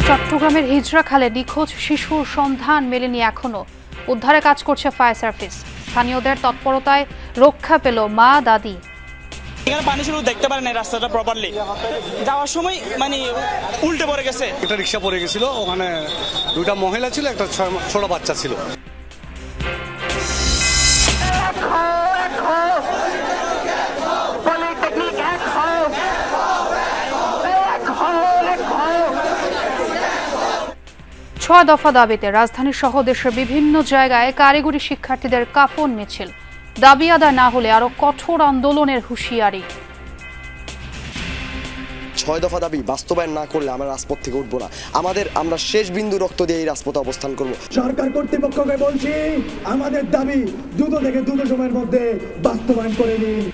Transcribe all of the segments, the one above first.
চট্টগ্রামের হিজরা খালে নিখোঁজ শিশুর সন্ধান মেলেনি এখনো। উদ্ধারে কাজ করছে ফায়ার সার্ভিস। স্থানীয়দের তৎপরতায় রক্ষা পেল মা দাদি। এখানে পানি ছিল, দেখতে পারেন এই রাস্তাটা প্রপারলি। যাওয়ার সময় মানে উল্টে পড়ে গেছে। একটা রিক্সা পড়ে গেছিল, ওখানে দুইটা মহিলা ছিল, একটা ছোট বাচ্চা ছিল। ছয় দফা দাবিতে রাজধানী সহ দেশের বিভিন্ন জায়গায় কারিগরি শিক্ষার্থীদের কাফন মিছিল। দাবি আদায় না হলে আরো কঠোর আন্দোলনের হুঁশিয়ারি। ছয় দফা দাবি বাস্তবায়ন না করলে আমরা রাজপথ থেকে উঠবো না। আমরা শেষ বিন্দু রক্ত দিয়ে এই রাজপথে অবস্থান করব। সরকার কর্তৃপক্ষকে বলছি, আমাদের দাবি দ্রুত থেকে দ্রুত সময়ের মধ্যে বাস্তবায়ন করে নিন।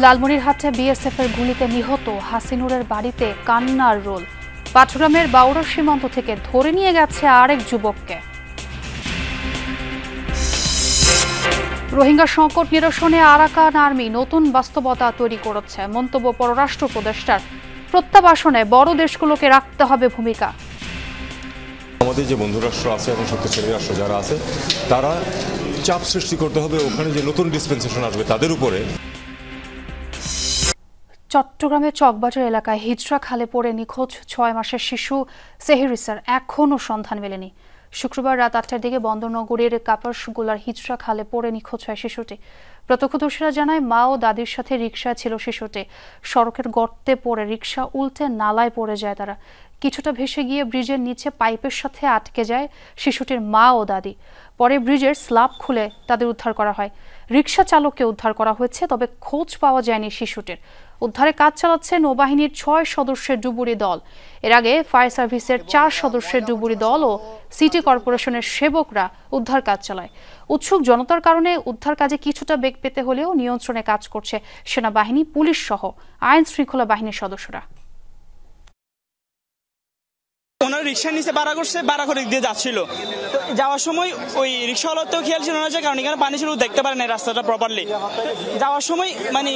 লালমনিরহাটে বিএসএফ এর গুলিতে নিহত হাসিনুরের বাড়িতে কান্নার রোল। পাটগ্রামের বাউড়া সীমান্ত থেকে ধরে নিয়ে গেছে আরেক যুবককে। রোহিঙ্গা সংকট নিরসনে আরাকান আর্মি নতুন বাস্তবতা তৈরি করেছে। মন্তব্য পররাষ্ট্র উপদেষ্টার। প্রত্যাবাসনে বড় দেশগুলোকে রাখতে হবে ভূমিকা। আমাদের যে বন্ধু রাষ্ট্র আছে এবং শক্তিশালী রাষ্ট্র যারা আছে তারা চাপ সৃষ্টি করতে হবে ওখানে যে নতুন ডিসপেন্সেশন আসবে তাদের উপরে। চট্টগ্রামের চকবাজার এলাকায় হিজরা খালে পড়ে নিখোঁজ 6 মাসের শিশু সেহেরিসার এখনও সন্ধান মেলেনি। শুক্রবার রাত 8টার দিকে বন্দরনগরীর কাপাসগোলার হিজরা খালে পড়ে নিখোঁজ হয় শিশুটি। প্রত্যক্ষদর্শীরা জানায় মা ও দাদির সাথে রিকশায় ছিল শিশুটি। সড়কের গর্তে পড়ে রিকশা উল্টে নালায় পড়ে যায় তারা। কিছুটা ভেসে গিয়ে ব্রিজের নিচে পাইপের সাথে আটকে যায় শিশুটির মা ও দাদি। পরে ব্রিজের স্ল্যাব খুলে তাদের উদ্ধার করা হয়। রিকশা চালককে উদ্ধার করা হয়েছে, তবে খোঁজ পাওয়া যায়নি শিশুটির। উদ্ধারে কাজ চালাচ্ছে নৌবাহিনীর 6 সদস্যের ডুবুরি দল। এর আগে ফায়ার সার্ভিসের 4 সদস্যের ডুবুরি দল ও সিটি কর্পোরেশনের সেবকরা উদ্ধার কাজ চালায়। উৎসুক জনতার কারণে উদ্ধার কাজে কিছুটা বেগ পেতে হলেও নিয়ন্ত্রণে কাজ করছে সেনাবাহিনী, পুলিশ সহ আইন শৃঙ্খলা বাহিনীর সদস্যরা। ওনার রিক্সার নিচে ভাড়া করছে, ভাড়া করে দিয়ে যাচ্ছিল। যাওয়ার সময় ওই রিক্সাওয়ালার তো খেয়াল ছিল না, যে কারণ এখানে পানি ছিল, দেখতে পারেন এই রাস্তাটা প্রপারলি। যাওয়ার সময় মানে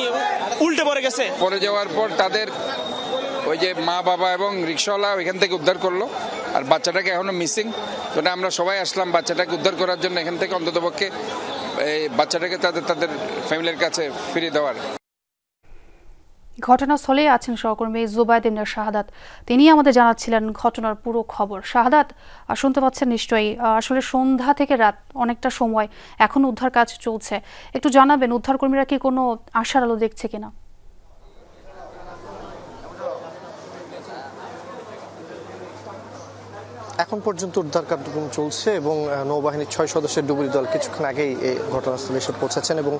উল্টে পড়ে গেছে। পরে যাওয়ার পর তাদের ওই যে মা বাবা এবং রিক্সাওয়ালা ওইখান থেকে উদ্ধার করলো, আর বাচ্চাটাকে এখনো মিসিং। তো আমরা সবাই আসলাম বাচ্চাটাকে উদ্ধার করার জন্য, এখান থেকে অন্ততপক্ষে এই বাচ্চাটাকে তাদের ফ্যামিলির কাছে ফিরিয়ে দেওয়ার। ঘটনাস্থলে আছেন সহকর্মী জুবাইদ ইবনে শাহাদাত। তিনি আমাদের জানাচ্ছিলেন ঘটনার পুরো খবর। শাহাদাত, শুনতে পাচ্ছেন নিশ্চয়ই। আসলে সন্ধ্যা থেকে রাত অনেকটা সময় এখন উদ্ধার কাজ চলছে। একটু জানাবেন উদ্ধারকর্মীরা কি কোনো আশার আলো দেখছে কিনা? এখন পর্যন্ত উদ্ধার কার্যক্রম চলছে এবং নৌবাহিনীর 6 সদস্যের ডুবুরি দল কিছুক্ষণ আগেই এই ঘটনাস্থলে এসে পৌঁছেছেন এবং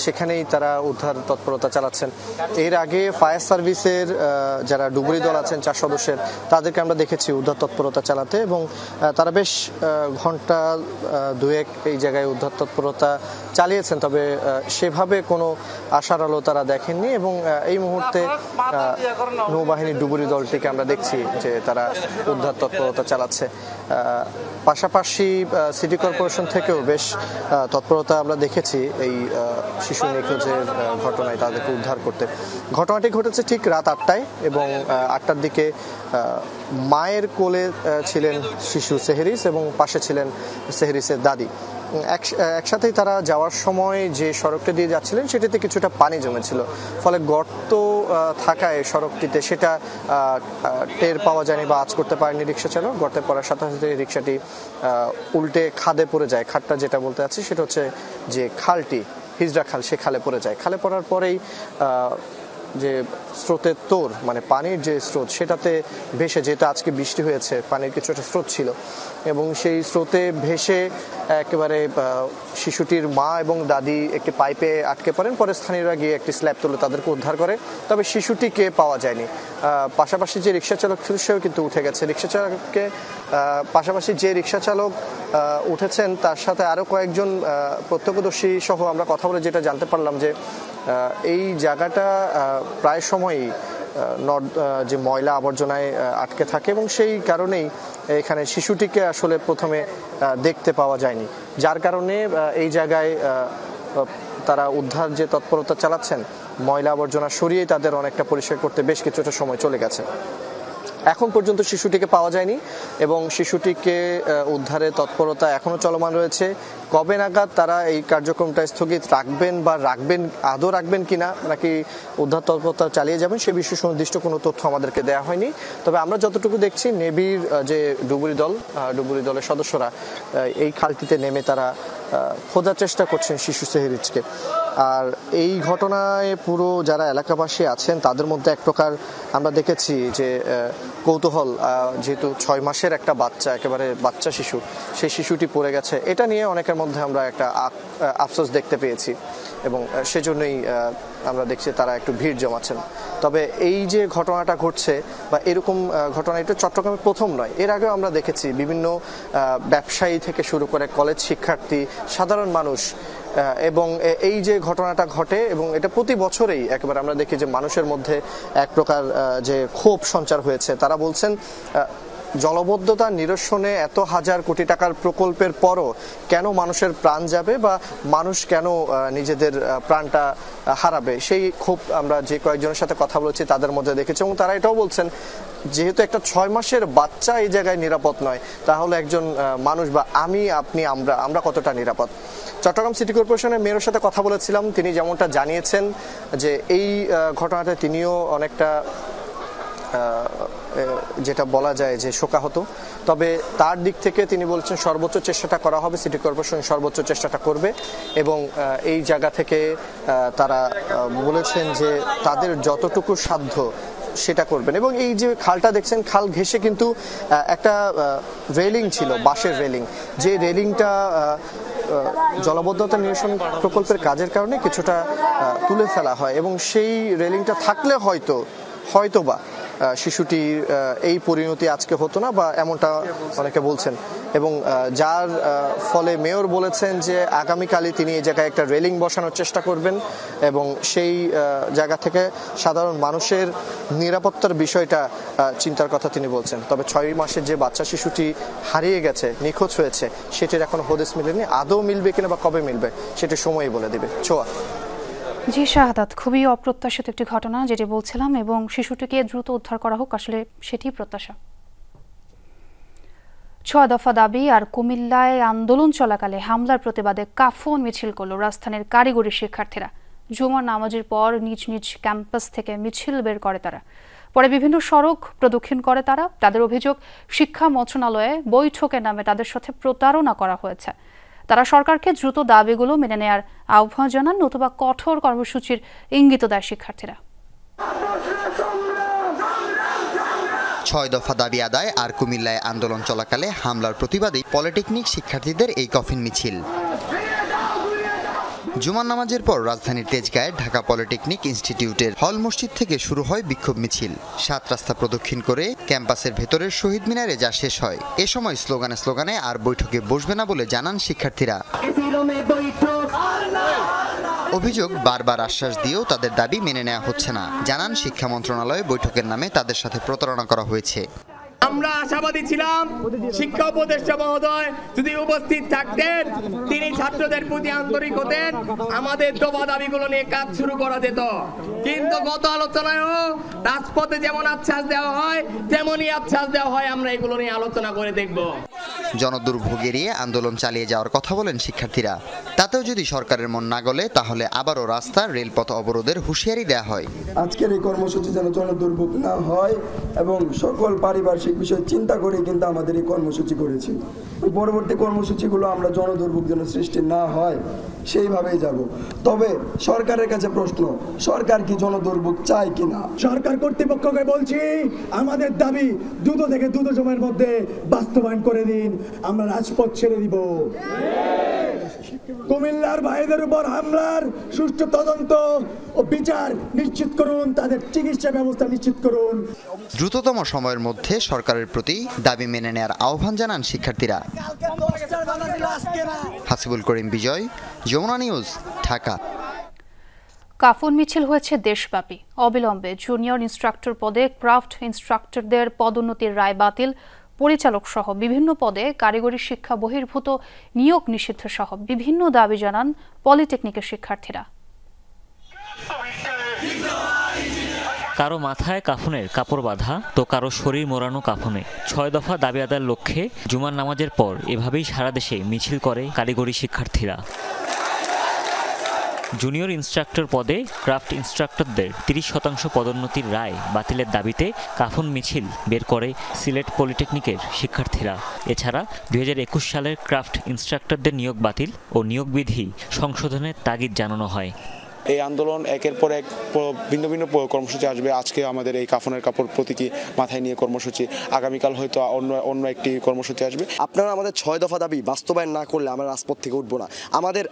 সেখানেই তারা উদ্ধার তৎপরতা চালাচ্ছেন। এর আগে ফায়ার সার্ভিসের যারা ডুবুরি দল আছেন 4 সদস্যের, তাদেরকে আমরা দেখেছি উদ্ধার তৎপরতা চালাতে এবং তারা বেশ ঘন্টা 2-1 এই জায়গায় উদ্ধার তৎপরতা চালিয়েছেন। তবে সেভাবে কোনো আশার আলো তারা দেখেননি এবং এই মুহূর্তে নৌবাহিনীর ডুবুরি দলটিকে আমরা দেখছি যে তারা উদ্ধার তৎপরতা চালাচ্ছে। পাশাপাশি সিটি কর্পোরেশন থেকেও বেশ তৎপরতা আমরা দেখেছি এই শিশু নিখোঁজের ঘটনায় তাদেরকে উদ্ধার করতে। ঘটনাটি ঘটেছে ঠিক রাত 8টায় এবং 8টার দিকে মায়ের কোলে ছিলেন শিশু সেহেরিস এবং পাশে ছিলেন সেহেরিসের দাদি। একসাথেই তারা যাওয়ার সময় যে সড়কটা দিয়ে যাচ্ছিলেন সেটিতে কিছুটা পানি জমেছিল, ফলে গর্ত থাকায় সড়কটিতে সেটা টের পাওয়া যায়নি বা আঁচ করতে পারেনি রিক্সা চালক। গর্তে পড়ার সাথে সাথে রিক্সাটি উল্টে খাদে পড়ে যায়। খাদটা যেটা বলতে চাচ্ছি সেটা হচ্ছে যে খালটি, হিজরা খাল, সে খালে পড়ে যায়। খালে পড়ার পরেই যে স্রোতের তোর, মানে পানির যে স্রোত, সেটাতে ভেসে, যেটা আজকে বৃষ্টি হয়েছে, পানির কিছু একটা স্রোত ছিল এবং সেই স্রোতে ভেসে একেবারে শিশুটির মা এবং দাদি একটি পাইপে আটকে পড়েন। পরে স্থানীয়রা গিয়ে একটি স্ল্যাব তুলে তাদেরকে উদ্ধার করে, তবে শিশুটিকে পাওয়া যায়নি। পাশাপাশি যে রিক্সা চালক ছিল সেও কিন্তু উঠে গেছে। রিক্সা চালককে পাশাপাশি যে রিক্সা চালক উঠেছেন তার সাথে আরও কয়েকজন প্রত্যক্ষদর্শী সহ আমরা কথা বলে যেটা জানতে পারলাম যে এই জায়গাটা প্রায় সময়ই যে ময়লা আবর্জনায় আটকে থাকে এবং সেই কারণেই এখানে শিশুটিকে আসলে প্রথমে দেখতে পাওয়া যায়নি, যার কারণে এই জায়গায় তারা উদ্ধার যে তৎপরতা চালাচ্ছেন, ময়লা আবর্জনা সরিয়ে তাদের অনেকটা পরিষ্কার করতে বেশ কিছুটা সময় চলে গেছে। এখন পর্যন্ত শিশুটিকে পাওয়া যায়নি এবং শিশুটিকে উদ্ধারের তৎপরতা এখনো চলমান রয়েছে। কবে নাগাদ তারা এই কার্যক্রমটা স্থগিত রাখবেন বা আদৌ রাখবেন কিনা, নাকি উদ্ধার তৎপরতা চালিয়ে যাবেন, সে বিষয়ে সুনির্দিষ্ট কোনো তথ্য আমাদেরকে দেওয়া হয়নি। তবে আমরা যতটুকু দেখছি, নেভির যে ডুবুরি দলের সদস্যরা এই খালটিতে নেমে তারা খোঁজার চেষ্টা করছেন শিশু সেহরিজকে। আর এই ঘটনায় পুরো যারা এলাকাবাসী আছেন তাদের মধ্যে এক প্রকার আমরা দেখেছি যে কৌতূহল, যেহেতু 6 মাসের একটা বাচ্চা, একেবারে বাচ্চা শিশু, সেই শিশুটি পড়ে গেছে, এটা নিয়ে অনেকের মধ্যে আমরা একটা আফসোস দেখতে পেয়েছি এবং সেজন্যই আমরা দেখছি তারা একটু ভিড় জমাচ্ছেন। তবে এই যে ঘটনাটা ঘটছে বা এরকম ঘটনা, এটা চট্টগ্রামের প্রথম নয়, এর আগেও আমরা দেখেছি বিভিন্ন ব্যবসায়ী থেকে শুরু করে কলেজ শিক্ষার্থী, সাধারণ মানুষ, এবং এই যে ঘটনাটা ঘটে এবং এটা প্রতি বছরেই একেবারে আমরা দেখি যে মানুষের মধ্যে এক প্রকার যে ক্ষোভ সঞ্চার হয়েছে। তারা বলছেন জলবদ্ধতা নিরসনে এত হাজার কোটি টাকার প্রকল্পের পরও কেন মানুষের প্রাণ যাবে বা মানুষ কেন নিজেদের প্রাণটা হারাবে, সেই ক্ষোভ আমরা যে কয়েকজনের সাথে কথা বলেছি তাদের মধ্যে দেখেছি। এবং তারা এটাও বলছেন, যেহেতু একটা 6 মাসের বাচ্চা এই জায়গায় নিরাপদ নয়, তাহলে একজন মানুষ বা আমি, আপনি, আমরা কতটা নিরাপদ। চট্টগ্রাম সিটি কর্পোরেশনের মেয়রের সাথে কথা বলেছিলাম, তিনি যেমনটা জানিয়েছেন যে এই ঘটনাটা তিনিও অনেকটা যেটা বলা যায় যে শোকাহত। তবে তার দিক থেকে তিনি বলছেন সর্বোচ্চ চেষ্টাটা করা হবে, সিটি কর্পোরেশন সর্বোচ্চ চেষ্টাটা করবে এবং এই জায়গা থেকে তারা বলেছেন যে তাদের যতটুকু সাধ্য সেটা করবেন। এবং এই যে খালটা দেখছেন, খাল ঘেঁষে কিন্তু একটা রেলিং ছিল, বাঁশের রেলিং, যে রেলিংটা জলবদ্ধতা নিরসন প্রকল্পের কাজের কারণে কিছুটা তুলে ফেলা হয় এবং সেই রেলিংটা থাকলে হয়তোবা শিশুটির এই পরিণতি আজকে হতো না, বা এমনটা অনেকে বলছেন। এবং যার ফলে মেয়র বলেছেন যে আগামীকালই তিনি এই জায়গায় একটা রেলিং বসানোর চেষ্টা করবেন এবং সেই জায়গা থেকে সাধারণ মানুষের নিরাপত্তার বিষয়টা চিন্তার কথা তিনি বলছেন। তবে 6 মাসের যে বাচ্চা শিশুটি হারিয়ে গেছে, নিখোঁজ হয়েছে, সেটির এখনো হদিস মিলেনি। আদৌ মিলবে কিনা বা কবে মিলবে সেটি সময়ই বলে দেবে। ছোঁয়া। জি শাহাদাত, খুবই অপ্রত্যাশিত একটি ঘটনা যেটি বলছিলাম, এবং শিশুটিকে দ্রুত উদ্ধার করা হোক, আসলে সেটি প্রত্যাশা। 6 দফা দাবি আর কুমিল্লায় আন্দোলন চলাকালে হামলার প্রতিবাদে কাফন মিছিল করল রাজধানীর কারিগরি শিক্ষার্থীরা। জুমার নামাজের পর নিজ নিজ ক্যাম্পাস থেকে মিছিল বের করে তারা, পরে বিভিন্ন সড়ক প্রদক্ষিণ করে তারা। তাদের অভিযোগ, শিক্ষা মন্ত্রণালয়ে বৈঠকের নামে তাদের সাথে প্রতারণা করা হয়েছে। তারা সরকারকে দ্রুত দাবিগুলো মেনে নেয়ার আহ্বান জানান, নতুবা কঠোর কর্মসূচির ইঙ্গিত দেয় শিক্ষার্থীরা। 6 দফা দাবি আদায় আর কুমিল্লায় আন্দোলন চলাকালে হামলার প্রতিবাদে পলিটেকনিক শিক্ষার্থীদের এই কফিন মিছিল। জুমার নামাজের পর রাজধানীর তেজগাঁয়ে ঢাকা পলিটেকনিক ইনস্টিটিউটের হল মসজিদ থেকে শুরু হয় বিক্ষোভ মিছিল। 7 রাস্তা প্রদক্ষিণ করে ক্যাম্পাসের ভেতরের শহীদ মিনারে যা শেষ হয়। এ সময় স্লোগানে আর বৈঠকে বসবে না বলে জানান শিক্ষার্থীরা। অভিযোগ, বারবার আশ্বাস দিয়েও তাদের দাবি মেনে নেওয়া হচ্ছে না। জানান শিক্ষা মন্ত্রণালয়ে বৈঠকের নামে তাদের সাথে প্রতারণা করা হয়েছে। আমরা আশাবাদী ছিলাম শিক্ষা উপদেষ্টা মহোদয় যদি উপস্থিত থাকতেন, তিনি ছাত্রদের প্রতি আন্তরিক হতেন, আমাদের দফা দাবিগুলো নিয়ে কাজ শুরু করা যেত। কিন্তু গত আলোচনায়ও রাজপথে যেমন আশ্বাস দেওয়া হয় তেমনই আশ্বাস দেওয়া হয়, আমরা এগুলো নিয়ে আলোচনা করে দেখব। জনদুর্ভোগ এড়িয়ে আন্দোলন চালিয়ে যাওয়ার কথা বলেন শিক্ষার্থীরা। তাতেও যদি সরকারের মন না গলে তাহলে আবারও রাস্তা, রেলপথ অবরোধের হুঁশিয়ারি দেওয়া হয়। আজকের এই কর্মসূচি যেন জনদুর্ভোগ না হয় এবং সকল পারিপার্শ্বিক বিষয় চিন্তা করে কিন্তু আমাদের এই কর্মসূচি করেছি। পরবর্তী কর্মসূচিগুলো আমরা জনদুর্ভোগ যেন সৃষ্টি না হয় সেইভাবেই যাব। তবে সরকারের কাছে প্রশ্ন, সরকার কি জনদুর্ভোগ চায় কিনা? সরকার কর্তৃপক্ষকে বলছি, আমাদের দাবি দ্রুত থেকে দ্রুত সময়ের মধ্যে বাস্তবায়ন করে দিন, আমরা রাজপথ ছেড়ে দিব। কুমিল্লার ভাইদের উপর হামলার সুষ্ঠু তদন্ত ও বিচার নিশ্চিত করুন, তাদের চিকিৎসা ব্যবস্থা নিশ্চিত করুন। দ্রুততম সময়ের মধ্যে সরকারের প্রতি দাবি মেনে নেওয়ার আহ্বান জানান শিক্ষার্থীরা। হাসিবুল করিম বিজয়, যমুনা নিউজ, ঢাকা। কাফন মিছিল হয়েছে দেশব্যাপী। অবিলম্বে জুনিয়র ইনস্ট্রাক্টর পদে ক্রাফট ইনস্ট্রাক্টরদের পদোন্নতির রায় বাতিল, পরিচালক সহ বিভিন্ন পদে কারিগরি শিক্ষা বহির্ভূত নিয়োগ নিষিদ্ধ সহ বিভিন্ন দাবি জানান পলিটেকনিকের শিক্ষার্থীরা। কারো মাথায় কাফনের কাপড় বাঁধা তো কারো শরীর মোড়ানো কাফনে 6 দফা দাবি আদায়ের লক্ষ্যে জুমার নামাজের পর এভাবেই সারা দেশে মিছিল করে কারিগরি শিক্ষার্থীরা। জুনিয়র ইনস্ট্রাক্টর পদে ক্রাফট ইনস্ট্রাক্টরদের 30% পদোন্নতির রায় বাতিলের দাবিতে কাফন মিছিল বের করে সিলেট পলিটেকনিকের শিক্ষার্থীরা। এছাড়া 2021 সালের ক্রাফট ইনস্ট্রাক্টরদের নিয়োগ বাতিল ও নিয়োগ বিধি সংশোধনের তাগিদ জানানো হয়। এই আন্দোলন একের পর এক ভিন্ন ভিন্ন কর্মসূচি আসবে। আজকে আমাদের এই কাফনের কাপড় প্রতীকী মাথায় নিয়ে কর্মসূচি, আগামীকাল হয়তো অন্য একটি কর্মসূচি আসবে। আপনারা আমাদের 6 দফা দাবি বাস্তবায়ন না করলে আমরা রাজপথ থেকে উঠবো না।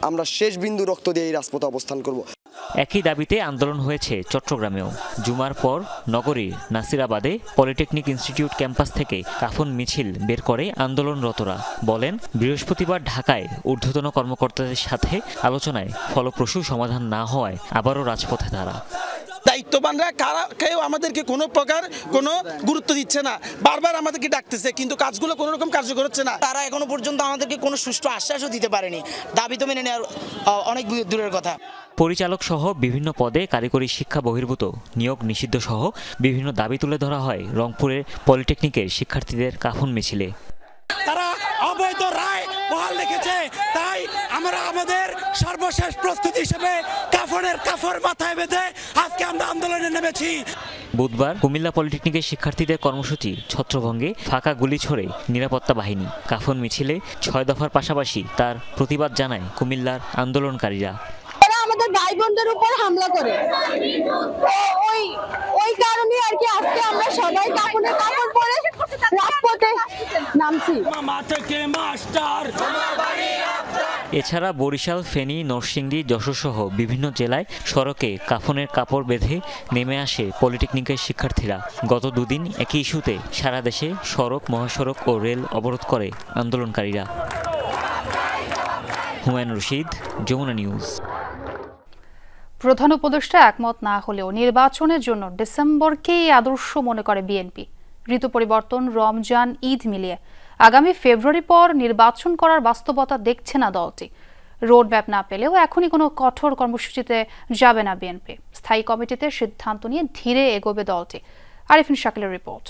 আমরা শেষ বিন্দু রক্ত দিয়ে এই রাজপথে অবস্থান করব। একই দাবিতে আন্দোলন হয়েছে চট্টগ্রামেও। জুমার পর নগরীর নাসিরাবাদে পলিটেকনিক ইনস্টিটিউট ক্যাম্পাস থেকে কাফন মিছিল বের করে আন্দোলনরতরা। বলেন, বৃহস্পতিবার ঢাকায় ঊর্ধ্বতন কর্মকর্তাদের সাথে আলোচনায় ফলপ্রসূ সমাধান না হওয়ায় আবারও রাজপথে তারা। দায়িত্ববানরা কেউ আমাদেরকে কোনো প্রকার কোনো গুরুত্ব দিচ্ছে না, বারবার আমাদেরকে ডাকতেছে, কিন্তু কাজগুলো কোনো রকম কার্যকর হচ্ছে না। তারা এখনো পর্যন্ত আমাদেরকে কোনো সুষ্ঠু আশ্বাসও দিতে পারেনি। দাবি তো মেনে নেওয়ার অনেক দূরের কথা। পরিচালক সহ বিভিন্ন পদে কারিগরি শিক্ষা বহির্ভূত নিয়োগ নিষিদ্ধ সহ বিভিন্ন দাবি তুলে ধরা হয় রংপুরের পলিটেকনিকের শিক্ষার্থীদের কাফন মিছিলে। তারা অবৈধ রায় বহাল রেখেছে, তাই আমরা আমাদের সর্বশেষ প্রস্তুতি হিসেবে কাফর মাথায় বেঁধে আজকে আমরা আন্দোলনে নেমেছি। বুধবার কুমিল্লা পলিটেকনিকের শিক্ষার্থীদের কর্মসূচি ছত্রভঙ্গে ফাঁকা গুলি ছোড়ে নিরাপত্তা বাহিনী। কাফন মিছিলে 6 দফার পাশাপাশি তার প্রতিবাদ জানায় কুমিল্লার আন্দোলনকারীরা। আমাদের ভাই বোনদের উপর হামলা করে, ওই কারণে আর কি আজকে আমরা সবাই কাপড়ের কাপড় পরে রাজপথে নামছি। এছাড়া বরিশাল, ফেনী, নরসিংদী, যশোর সহ বিভিন্ন জেলায় সড়কে কাফনের কাপড় বেঁধে নেমে আসে পলিটেকনিকের শিক্ষার্থীরা। গত দুদিন একই ইস্যুতে সারা দেশে সড়ক, মহাসড়ক ও রেল অবরোধ করে আন্দোলনকারীরা। হুমায়ুন রশিদ, যমুনা নিউজ। প্রধান উপদেষ্টা একমত না হলেও নির্বাচনের জন্য ডিসেম্বরকেই আদর্শ মনে করে বিএনপি। ঋতু পরিবর্তন, রমজান, ঈদ মিলিয়ে আগামী ফেব্রুয়ারি পর নির্বাচন করার বাস্তবতা দেখছে না দলটি। রোডম্যাপ না পেলেও এখনই কোনো কঠোর কর্মসূচিতে যাবে না বিএনপি। স্থায়ী কমিটিতে সিদ্ধান্ত নিয়ে ধীরে এগোবে দলটি। আরিফিন শাকিলের রিপোর্ট।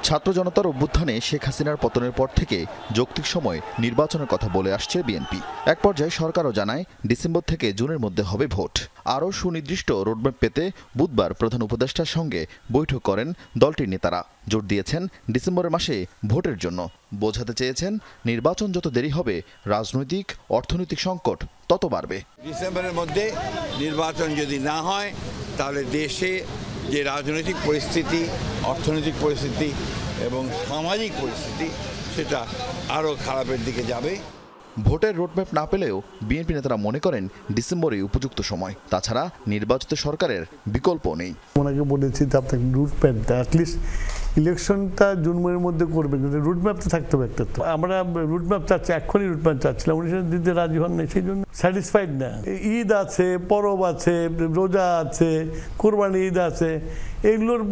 ছাত্র জনতার অভ্যুত্থানে শেখ হাসিনার পতনের পর থেকে যৌক্তিক সময় নির্বাচনের কথা বলে আসছে বিএনপি। এক পর্যায়ে সরকারও জানায় ডিসেম্বর থেকে জুনের মধ্যে হবে ভোট। আরও সুনির্দিষ্ট রোডম্যাপ পেতে বুধবার প্রধান উপদেষ্টার সঙ্গে বৈঠক করেন দলটির নেতারা। জোর দিয়েছেন ডিসেম্বরের মাসে ভোটের জন্য। বোঝাতে চেয়েছেন নির্বাচন যত দেরি হবে রাজনৈতিক অর্থনৈতিক সংকট তত বাড়বে। ডিসেম্বরের মধ্যে নির্বাচন যদি না হয় তাহলে দেশে যে রাজনৈতিক পরিস্থিতি, অর্থনৈতিক পরিস্থিতি এবং সামাজিক পরিস্থিতি সেটা আরও খারাপের দিকে যাবে। ভোটের রোডম্যাপ না পেলেও বিএনপি নেতারা মনে করেন ডিসেম্বরে উপযুক্ত সময়। তাছাড়া নির্বাচিত সরকারের বিকল্প নেই। ওনাকে বলেছি আপনাকে রুটম্যাপটা অ্যাটলিস্ট ইলেকশনটা জুন মাসের মধ্যে করবে, কিন্তু রুটম্যাপ তো থাকতে হবে একটা। তো আমরা রুটম্যাপ চাচ্ছি, এক্ষুনি রুটম্যাপ চাচ্ছিলাম, উনি সেটা দিতে রাজি হন নাই, সেই জন্য স্যাটিসফাইড না। ঈদ আছে, পরব আছে, রোজা আছে, কোরবানি ঈদ আছে, এগুলোর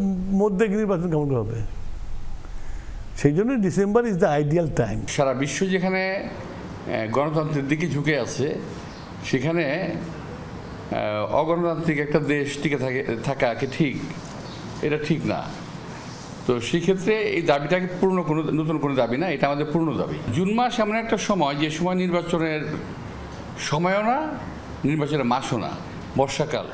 মধ্যে নির্বাচন কেমন হবে? সেই জন্য December is the ideal time. সারা বিশ্ব যেখানে গণতন্ত্রের দিকে ঝুঁকে আছে, সেখানে অগণতান্ত্রিক একটা দেশ টিকে থাকা কি ঠিক? এটা ঠিক না। তো সেক্ষেত্রে এই দাবিটাকে নতুন কোনো দাবি না, এটা আমাদের পূর্ণ দাবি। জুন মাস এমন একটা সময়, যে সময় নির্বাচনের সময়ও না, নির্বাচনের মাসও না, বর্ষাকাল।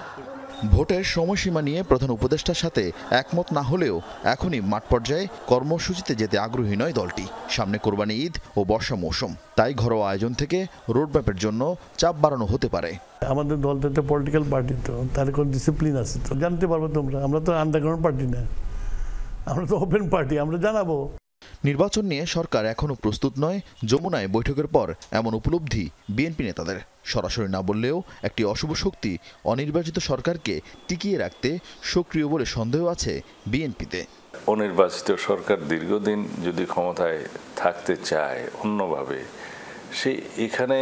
ভোটের সময়সীমা নিয়ে প্রধান উপদেষ্টার সাথে একমত না হলেও এখনই মাঠ পর্যায়ে কর্মসূচিতে যেতে আগ্রহী নয় দলটি। সামনে কোরবানি ঈদ ও বর্ষা মৌসুম, তাই ঘরোয়া আয়োজন থেকে রোডম্যাপের জন্য চাপ বাড়ানো হতে পারে। আমাদের দলটা একটা পলিটিক্যাল পার্টি, তো তার কোনো ডিসিপ্লিন আছে, তো জানতে পারবো তোমরা। আমরা তো আন্ডারগ্রাউন্ড পার্টি না, আমরা তো ওপেন পার্টি, আমরা জানাবো। নির্বাচন নিয়ে সরকার এখনও প্রস্তুত নয়। যমুনায় বৈঠকের পর এমন উপলব্ধি বিএনপি নেতাদের। সরাসরি না বললেও একটি অশুভ শক্তি অনির্বাচিত সরকারকে টিকিয়ে রাখতে সক্রিয় বলে সন্দেহ আছে বিএনপিতে। অনির্বাচিত সরকার দীর্ঘদিন যদি ক্ষমতায় থাকতে চায় অন্যভাবে, এখানে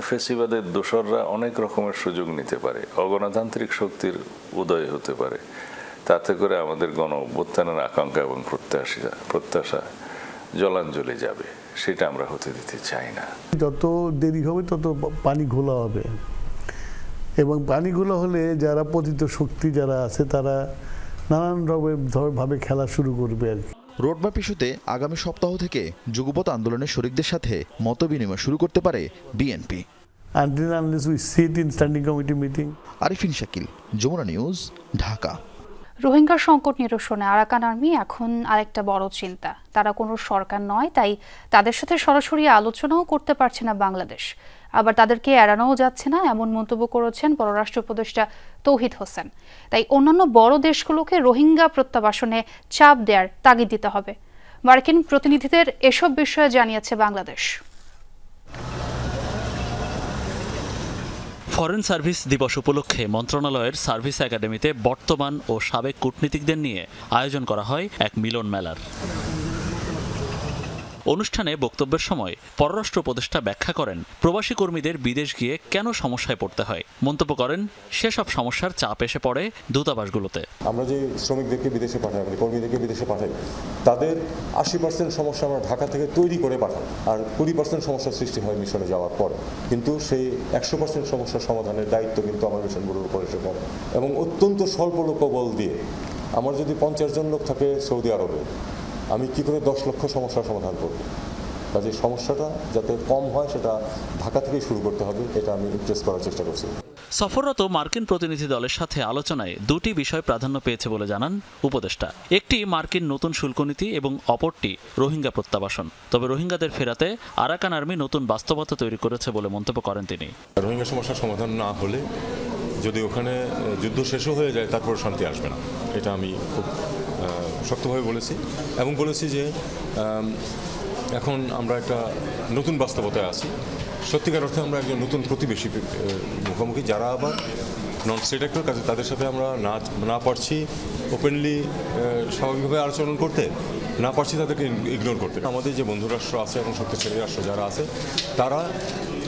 ফ্যাসিবাদের দোসররা অনেক রকমের সুযোগ নিতে পারে, অগণতান্ত্রিক শক্তির উদয় হতে পারে। তাতে করে আমাদের গণ অভ্যুত্থানের আকাঙ্ক্ষা এবং প্রত্যাশা জলাঞ্জলি যাবে, সেটা আমরা হতে দিতে চাই না। যত দেরি হবে তত পানি ঘোলা হবে, এবং পানি ঘোলা হলে যারা পতিত শক্তি যারা আছে তারা নানান ভাবে খেলা শুরু করবে আর কি। রোডম্যাপ ইস্যুতে আগামী সপ্তাহ থেকে যুগপৎ আন্দোলনের শরিকদের সাথে মতবিনিময় শুরু করতে পারে বিএনপি। আরিফিন শাকিল, যমুনা নিউজ, ঢাকা। রোহিঙ্গা সংকট নিরসনে আরাকান আর্মি এখন আরেকটা বড় চিন্তা। তারা কোনো সরকার নয়, তাই তাদের সাথে সরাসরি আলোচনাও করতে পারছে না বাংলাদেশ। আবার তাদেরকে এড়ানোও যাচ্ছে না, এমন মন্তব্য করেছেন পররাষ্ট্র উপদেষ্টা তৌহিদ হোসেন। তাই অন্যান্য বড় দেশগুলোকে রোহিঙ্গা প্রত্যাবাসনে চাপ দেওয়ার তাগিদ দিতে হবে। মার্কিন প্রতিনিধিদের এসব বিষয়ে জানিয়েছে বাংলাদেশ। ফরেন সার্ভিস দিবস উপলক্ষে মন্ত্রণালয়ের সার্ভিস একাডেমিতে বর্তমান ও সাবেক কূটনীতিকদের নিয়ে আয়োজন করা হয় এক মিলন মেলার। অনুষ্ঠানে বক্তব্যের সময় পররাষ্ট্র উপদেষ্টা ব্যাখ্যা করেন প্রবাসী কর্মীদের বিদেশ গিয়ে কেন সমস্যায় পড়তে হয়। মন্তব্য করেন সেসব সমস্যার চাপ এসে পড়ে দূতাবাসগুলোতে। আমরা যে শ্রমিকদেরকে বিদেশে পাঠাই, কর্মীদেরকে বিদেশে পাঠাই, তাদের 80% সমস্যা আমরা ঢাকা থেকে তৈরি করে পাঠাই, আর 20% সমস্যার সৃষ্টি হয় মিশনে যাওয়ার পরে। কিন্তু সেই 100% সমস্যার সমাধানের দায়িত্ব কিন্তু আমার মিশনগুলোর উপর এসে পড়ে, এবং অত্যন্ত স্বল্প লোকবল দিয়ে আমার যদি 50 জন লোক থাকে সৌদি আরবে, আমি কি করে 10 লক্ষ সমস্যার সমাধান করব? কাজে সমস্যাটা যাতে কম হয় সেটা ঢাকা থেকে শুরু করতে হবে, এটা আমি ইমপ্রেস করার চেষ্টা করছি। সফররত মার্কিন প্রতিনিধি দলের সাথে আলোচনায় দুটি বিষয় প্রাধান্য পেয়েছে বলে জানান উপদেষ্টা। একটি মার্কিন নতুন শুল্কনীতি এবং অপরটি রোহিঙ্গা প্রত্যাবাসন। তবে রোহিঙ্গাদের ফেরাতে আরাকান আর্মি নতুন বাস্তবতা তৈরি করেছে বলে মন্তব্য করেন তিনি। রোহিঙ্গা সমস্যার সমাধান না হলে যদি ওখানে যুদ্ধ শেষও হয়ে যায় তারপর শান্তি আসবে না, এটা আমি খুব শক্তভাবে বলেছি, এবং বলেছি যে এখন আমরা একটা নতুন বাস্তবতায় আছি। সত্যিকার অর্থে আমরা একজন নতুন প্রতিবেশী মুখোমুখি, যারা আবার নন স্টেট অ্যাক্টর, কাজে তাদের সাথে আমরা না পারছি ওপেনলি স্বাভাবিকভাবে আচরণ করতে, না পারছি তাদেরকে ইগনোর করতে। আমাদের যে বন্ধু রাষ্ট্র আছে এবং শক্তিশালী রাষ্ট্র যারা আছে, তারা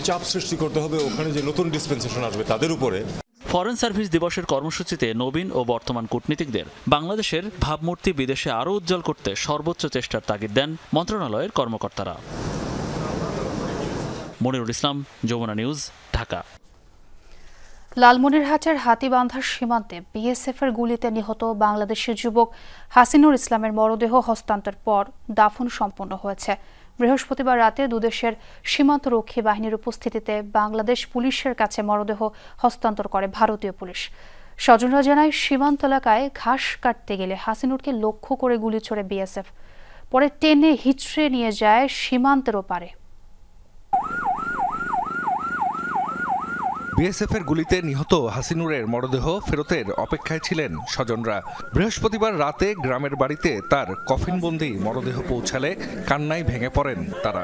চাপ সৃষ্টি করতে হবে ওখানে যে নতুন ডিসপেন্সেশন আসবে তাদের উপরে। ফরেন সার্ভিস দিবসের কর্মসূচিতে নবীন ও বর্তমান কূটনীতিকদের বাংলাদেশের ভাবমূর্তি বিদেশে আরও উজ্জ্বল করতে সর্বোচ্চ চেষ্টার তাগিদ দেন মন্ত্রণালয়ের কর্মকর্তারা। মনিরুল ইসলাম, যমুনা নিউজ, ঢাকা। লালমনিরহাটের হাতীবান্ধার সীমান্তে বিএসএফের গুলিতে নিহত বাংলাদেশের যুবক হাসিনুর ইসলামের মরদেহ হস্তান্তরের পর দাফন সম্পন্ন হয়েছে। বৃহস্পতিবার রাতে দুদেশের সীমান্তরক্ষী বাহিনীর উপস্থিতিতে বাংলাদেশ পুলিশের কাছে মরদেহ হস্তান্তর করে ভারতীয় পুলিশ। স্বজনরা জানায়, সীমান্ত এলাকায় ঘাস কাটতে গেলে হাসিনুরকে লক্ষ্য করে গুলি ছোড়ে বিএসএফ, পরে টেনে হিচড়ে নিয়ে যায় সীমান্তের ওপারে। বিএসএফের গুলিতে নিহত হাসিনুরের মরদেহ ফেরতের অপেক্ষায় ছিলেন স্বজনরা। বৃহস্পতিবার রাতে গ্রামের বাড়িতে তার কফিনবন্দি মরদেহ পৌঁছালে কান্নায় ভেঙে পড়েন তারা।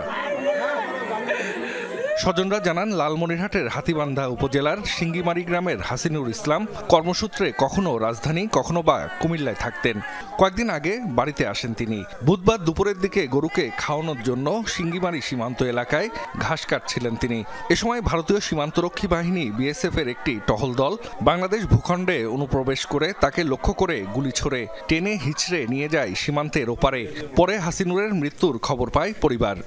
স্বজনরা জানান, লালমনিরহাটের হাতীবান্ধা উপজেলার সিঙ্গিমারি গ্রামের হাসিনুর ইসলাম কর্মসূত্রে কখনো রাজধানী কখনো বা কুমিল্লায় থাকতেন। কয়েকদিন আগে বাড়িতে আসেন তিনি। বুধবার দুপুরের দিকে গরুকে খাওয়ানোর জন্য সিঙ্গিমারি সীমান্ত এলাকায় ঘাস কাটছিলেন তিনি। এ সময় ভারতীয় সীমান্তরক্ষী বাহিনী বিএসএফের একটি টহল দল বাংলাদেশ ভূখণ্ডে অনুপ্রবেশ করে তাকে লক্ষ্য করে গুলি ছোড়ে টেনে হিচড়ে নিয়ে যায় সীমান্তের ওপারে। পরে হাসিনুরের মৃত্যুর খবর পায় পরিবার।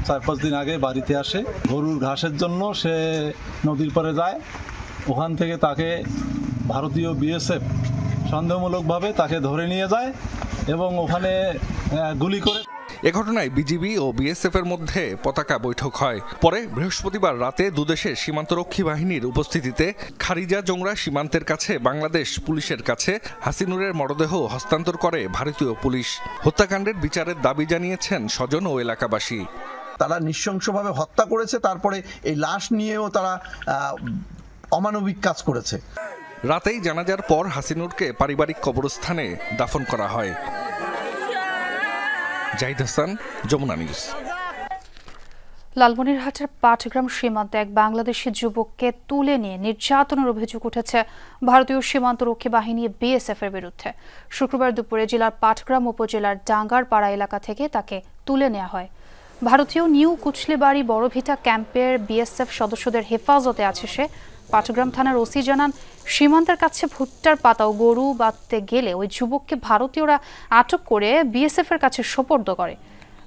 4-5 দিন আগে বাড়িতে আসে, গরুর ঘাসের জন্য সে নদীর পাড়ে যায়। ওখান থেকে তাকে ভারতীয় বিএসএফ সন্দেহমূলকভাবে তাকে ধরে নিয়ে যায় এবং ওখানে গুলি করে। এ ঘটনায় বিজিবি ও বিএসএফ এর মধ্যে পতাকা বৈঠক হয়। পরে বৃহস্পতিবার রাতে দুদেশের সীমান্তরক্ষী বাহিনীর উপস্থিতিতে খারিজা জংরা সীমান্তের কাছে বাংলাদেশ পুলিশের কাছে হাসিনুরের মরদেহ হস্তান্তর করে ভারতীয় পুলিশ। হত্যাকাণ্ডের বিচারের দাবি জানিয়েছেন স্বজন ও এলাকাবাসী। তারা নৃশংসভাবে হত্যা করেছে, তারপরে এই লাশ নিয়েও তারা অমানবিক কাজ করেছে। রাতেই জানাজার পর হাসিনুরকে পারিবারিক কবরস্থানে দাফন করা হয়। জাহিদ হাসান, যমুনা নিউজ। লালমনিরহাটের পাটগ্রাম সীমান্তে এক বাংলাদেশি যুবককে তুলে নিয়ে নির্যাতনের অভিযোগ উঠেছে ভারতীয় সীমান্তরক্ষী বাহিনী বিএসএফ এর বিরুদ্ধে। শুক্রবার দুপুরে জেলার পাটগ্রাম উপজেলার ডাঙ্গারপাড়া এলাকা থেকে তাকে তুলে নেওয়া হয়। ভারতীয় নিউ কুচলিবাড়ি বড়ভিটা ক্যাম্পের বিএসএফ সদস্যদের হেফাজতে আছে সে। পাটগ্রাম থানার ওসি জানান, সীমান্তের কাছে ভুট্টার পাতা ও গরু বাঁধতে গেলে ওই যুবককে ভারতীয়রা আটক করে বিএসএফ এর কাছে সোপর্দ করে।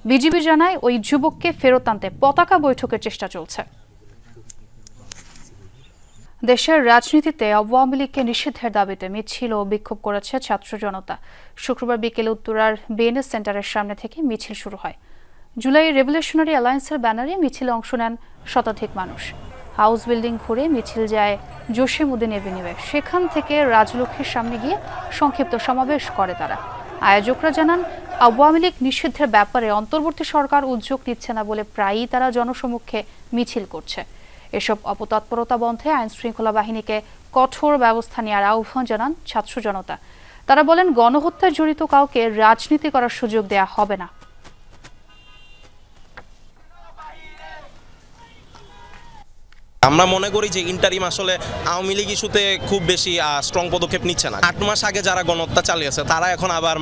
বিজিবি জানায় ওই যুবককে ফেরত আনতে পতাকা বৈঠকের চেষ্টা চলছে। দেশের রাজনীতিতে আওয়ামী লীগকে নিষিদ্ধের দাবিতে মিছিল ও বিক্ষোভ করেছে ছাত্র জনতা। শুক্রবার বিকেলে উত্তরার বিএনএস সেন্টারের সামনে থেকে মিছিল শুরু হয়। জুলাই রেভলিউশনারি অ্যালায়েন্সের ব্যানারে মিছিলে অংশ নেন শতাধিক মানুষ। হাউস বিল্ডিং ঘুরে মিছিল যায় জসিমউদ্দিন এভিনিউয়ে। সেখান থেকে রাজলক্ষ্মীর সামনে গিয়ে সংক্ষিপ্ত সমাবেশ করে তারা। আয়োজকরা জানান, আওয়ামী লীগ নিষিদ্ধের ব্যাপারে অন্তর্বর্তী সরকার উদ্যোগ নিচ্ছে না বলে প্রায়ই তারা জনসমক্ষে মিছিল করছে। এসব অপতৎপরতা বন্ধে আইন শৃঙ্খলা বাহিনীকে কঠোর ব্যবস্থা নেওয়ার আহ্বান জানান ছাত্র জনতা। তারা বলেন, গণহত্যায় জড়িত কাউকে রাজনীতি করার সুযোগ দেয়া হবে না। আমরা মনে করি যে ইন্টারিম আসলে আওয়ামী লীগ ইস্যুতে খুব বেশি স্ট্রং পদক্ষেপ নিচ্ছে না। 8 মাস আগে যারা গণহত্যা চালিয়েছে তারা এখন আবার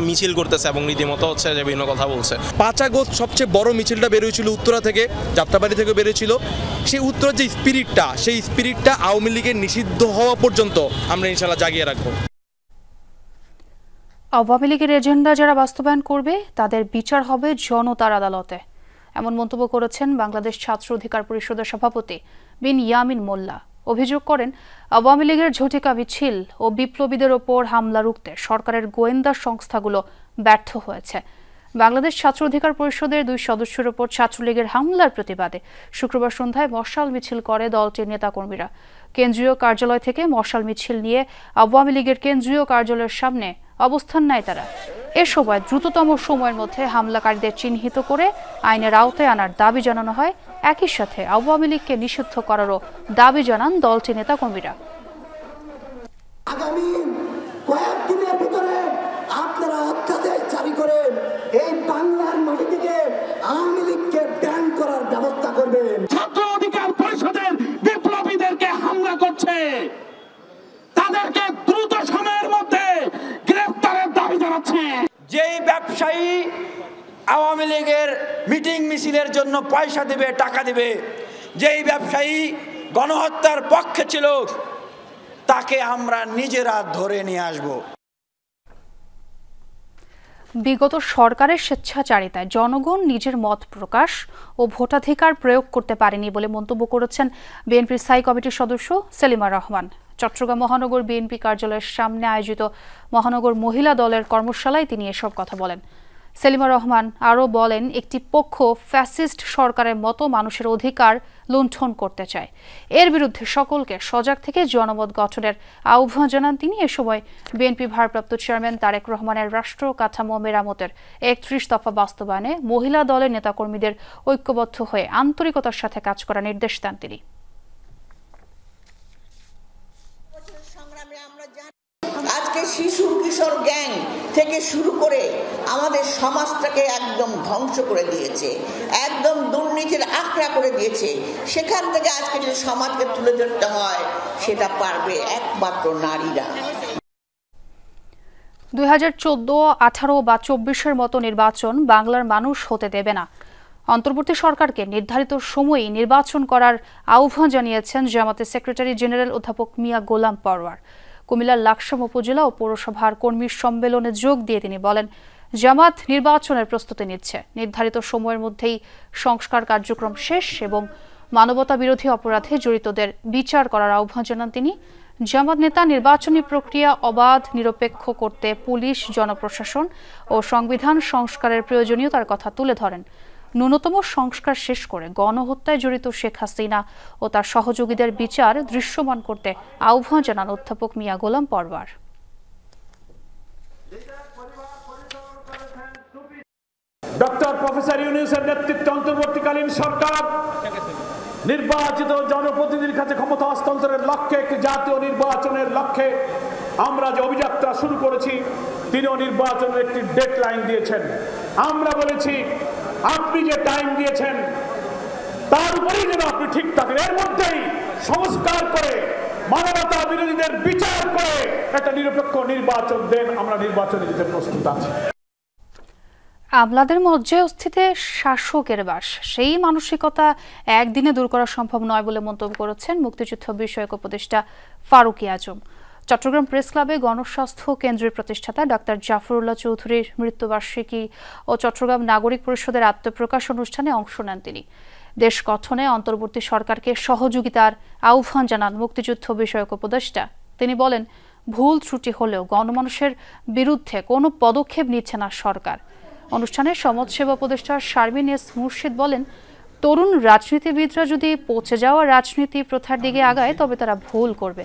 মিছিল করতেছে এবং রীতিমতো হচ্ছে যে বিভিন্ন কথা বলছে। 5 আগস্ট সবচেয়ে বড় মিছিলটা বেরিয়েছিল উত্তরা থেকে, যাত্রাবাড়ি থেকে বেরিয়েছিল। সেই উত্তরার যে স্পিরিটটা, সেই স্পিরিটটা আওয়ামী লীগের নিষিদ্ধ হওয়া পর্যন্ত আমরা ইনশাল্লাহ জাগিয়ে রাখবো। আওয়ামী লীগের এজেন্ডা যারা বাস্তবায়ন করবে তাদের বিচার হবে জনতার আদালতে, এমন মন্তব্য করেছেন বাংলাদেশ ছাত্র অধিকার পরিষদের সভাপতি বিন ইয়ামিন মোল্লা। অভিযোগ করেন, আওয়ামী লীগের ঝটিকা মিছিল ও বিপ্লবীদের ওপর হামলা রুখতে সরকারের গোয়েন্দা সংস্থাগুলো ব্যর্থ হয়েছে। বাংলাদেশ ছাত্র অধিকার পরিষদের 2 সদস্যের ওপর ছাত্রলীগের হামলার প্রতিবাদে শুক্রবার সন্ধ্যায় মশাল মিছিল করে দলটির নেতাকর্মীরা। কেন্দ্রীয় কার্যালয় থেকে মশাল মিছিল নিয়ে আওয়ামী লীগের কেন্দ্রীয় কার্যালয়ের সামনে অবস্থান নেয় তারা। এ সময় দ্রুততম সময়ের মধ্যে হামলাকারীদের চিহ্নিত করে আইনের আওতায় আনার দাবি জানানো হয়। একই সাথে আওয়ামী লীগকে নিষিদ্ধ করারও দাবি জানান দলটির নেতাকর্মীরা। আগামী কয়েকদিনের ভিতরে আপনারা অধ্যাদেশ জারি করে এই বাংলার মাটি থেকে আওয়ামী লীগকে ব্যান করার ব্যবস্থা করবেন। ছাত্র অধিকার পরিষদের বিপ্লবীদেরকে হামলা করছে, তাদেরকে দ্রুত সময়ের মধ্যে গ্রেফতারের দাবি জানাচ্ছে। যেই ব্যবসায়ী আওয়ামী লীগের মিটিং মিছিলের জন্য পয়সা দেবে, টাকা দেবে, যেই ব্যবসায়ী গণহত্যার পক্ষে ছিল, তাকে আমরা নিজেরা ধরে নিয়ে আসব। বিগত সরকারের স্বেচ্ছাচারিতায় জনগণ নিজের মত প্রকাশ ও ভোটাধিকার প্রয়োগ করতে পারেনি বলে মন্তব্য করেছেন বিএনপির স্থায়ী কমিটির সদস্য সেলিমা রহমান। চট্টগ্রাম মহানগর বিএনপি কার্যালয়ের সামনে আয়োজিত মহানগর মহিলা দলের কর্মশালায় তিনি এসব কথা বলেন। সেলিমা রহমান আরও বলেন, একটি পক্ষ ফ্যাসিস্ট সরকারের মতো মানুষের অধিকার লুণ্ঠন করতে চায়। এর বিরুদ্ধে সকলকে সজাগ থেকে জনমত গঠনের আহ্বান জানান তিনি। এ সময় বিএনপি ভারপ্রাপ্ত চেয়ারম্যান তারেক রহমানের রাষ্ট্র কাঠামো মেরামতের 31 দফা বাস্তবায়নে মহিলা দলের নেতাকর্মীদের ঐক্যবদ্ধ হয়ে আন্তরিকতার সাথে কাজ করার নির্দেশ দেন তিনি। আজকে শিশু কিশোর গ্যাং থেকে শুরু করে আমাদের সমাজটাকে একদম ধ্বংস করে দিয়েছে, একদম দুর্নীতির আঁকড়া করে দিয়েছে। সেখান থেকে আজকে যদি সমাজকে তুলে ধরতে হয়, সেটা পারবে একমাত্র নারীরা। 2014, 18 বা 24-এর মতো নির্বাচন বাংলার মানুষ হতে দেবে না। অন্তর্বর্তী সরকারকে নির্ধারিত সময়ে নির্বাচন করার আহ্বান জানিয়েছেন জামাতের সেক্রেটারি জেনারেল অধ্যাপক মিয়া গোলাম পরওয়ার। কুমিল্লার লাকসাম উপজেলা ও পৌরসভার কর্মী সম্মেলনে যোগ দিয়ে তিনি বলেন, জামাত নির্বাচনের প্রস্তুতি নিচ্ছে। নির্ধারিত সময়ের মধ্যেই সংস্কার কার্যক্রম শেষ এবং মানবতা বিরোধী অপরাধে জড়িতদের বিচার করার আহ্বান জানান তিনি। জামাত নেতা নির্বাচনী প্রক্রিয়া অবাধ নিরপেক্ষ করতে পুলিশ, জনপ্রশাসন ও সংবিধান সংস্কারের প্রয়োজনীয়তার কথা তুলে ধরেন। ন্যূনতম সংস্কার শেষ করে গণহত্যায় জড়িত শেখ হাসিনা ও তার সহযোগীদের বিচার দৃশ্যমান করতে আহ্বান জানান অধ্যাপক মিয়া গোলাম পরওয়ার। ডক্টর প্রফেসর ইউনূসের নেতৃত্বে অন্তর্বর্তীকালীন সরকার নির্বাচিত জনপ্রতিনিধির কাছে ক্ষমতা হস্তান্তরের লক্ষ্যে, একটি জাতীয় নির্বাচনের লক্ষ্যে আমরা যে অভিযাত্রা শুরু করেছি, তিনিও নির্বাচনের একটি ডেডলাইন দিয়েছেন। আমরা বলেছি, আপনি যে টাইম দিয়েছেন তার উপরেই যেন আপনি ঠিক থাকেন। এর মধ্যেই সংস্কার করে মানবতা বিরোধীদের বিচার করে একটা নিরপেক্ষ নির্বাচন দেন। আমরা নির্বাচনে যেতে প্রস্তুত আছি। আমলাদের মধ্যে অস্থিতে শাসকের বাস, সেই মানসিকতা একদিনে দূর করা সম্ভব নয় বলে মন্তব্য করেছেন মুক্তিযুদ্ধ বিষয়ক উপদেষ্টা ফারুকী আজম। চট্টগ্রাম প্রেস ক্লাবে গণস্বাস্থ্য কেন্দ্রের প্রতিষ্ঠাতা ডাক্তার জাফরুল্লাহ চৌধুরীর মৃত্যুবার্ষিকী ও চট্টগ্রাম নাগরিক পরিষদের আত্মপ্রকাশ অনুষ্ঠানে অংশ নেন তিনি। দেশ গঠনে অন্তর্বর্তী সরকারকে সহযোগিতার আহ্বান জানান মুক্তিযুদ্ধ বিষয়ক উপদেষ্টা। তিনি বলেন, ভুল ত্রুটি হলেও গণমানুষের বিরুদ্ধে কোনো পদক্ষেপ নিচ্ছে না সরকার। অনুষ্ঠানে সমাজসেবা উপদেষ্টা শারমিন এস মুর্শিদ বলেন, তরুণ রাজনীতিবিদরা যদি পচে যাওয়া রাজনীতি প্রথার দিকে আগায় তবে তারা ভুল করবে।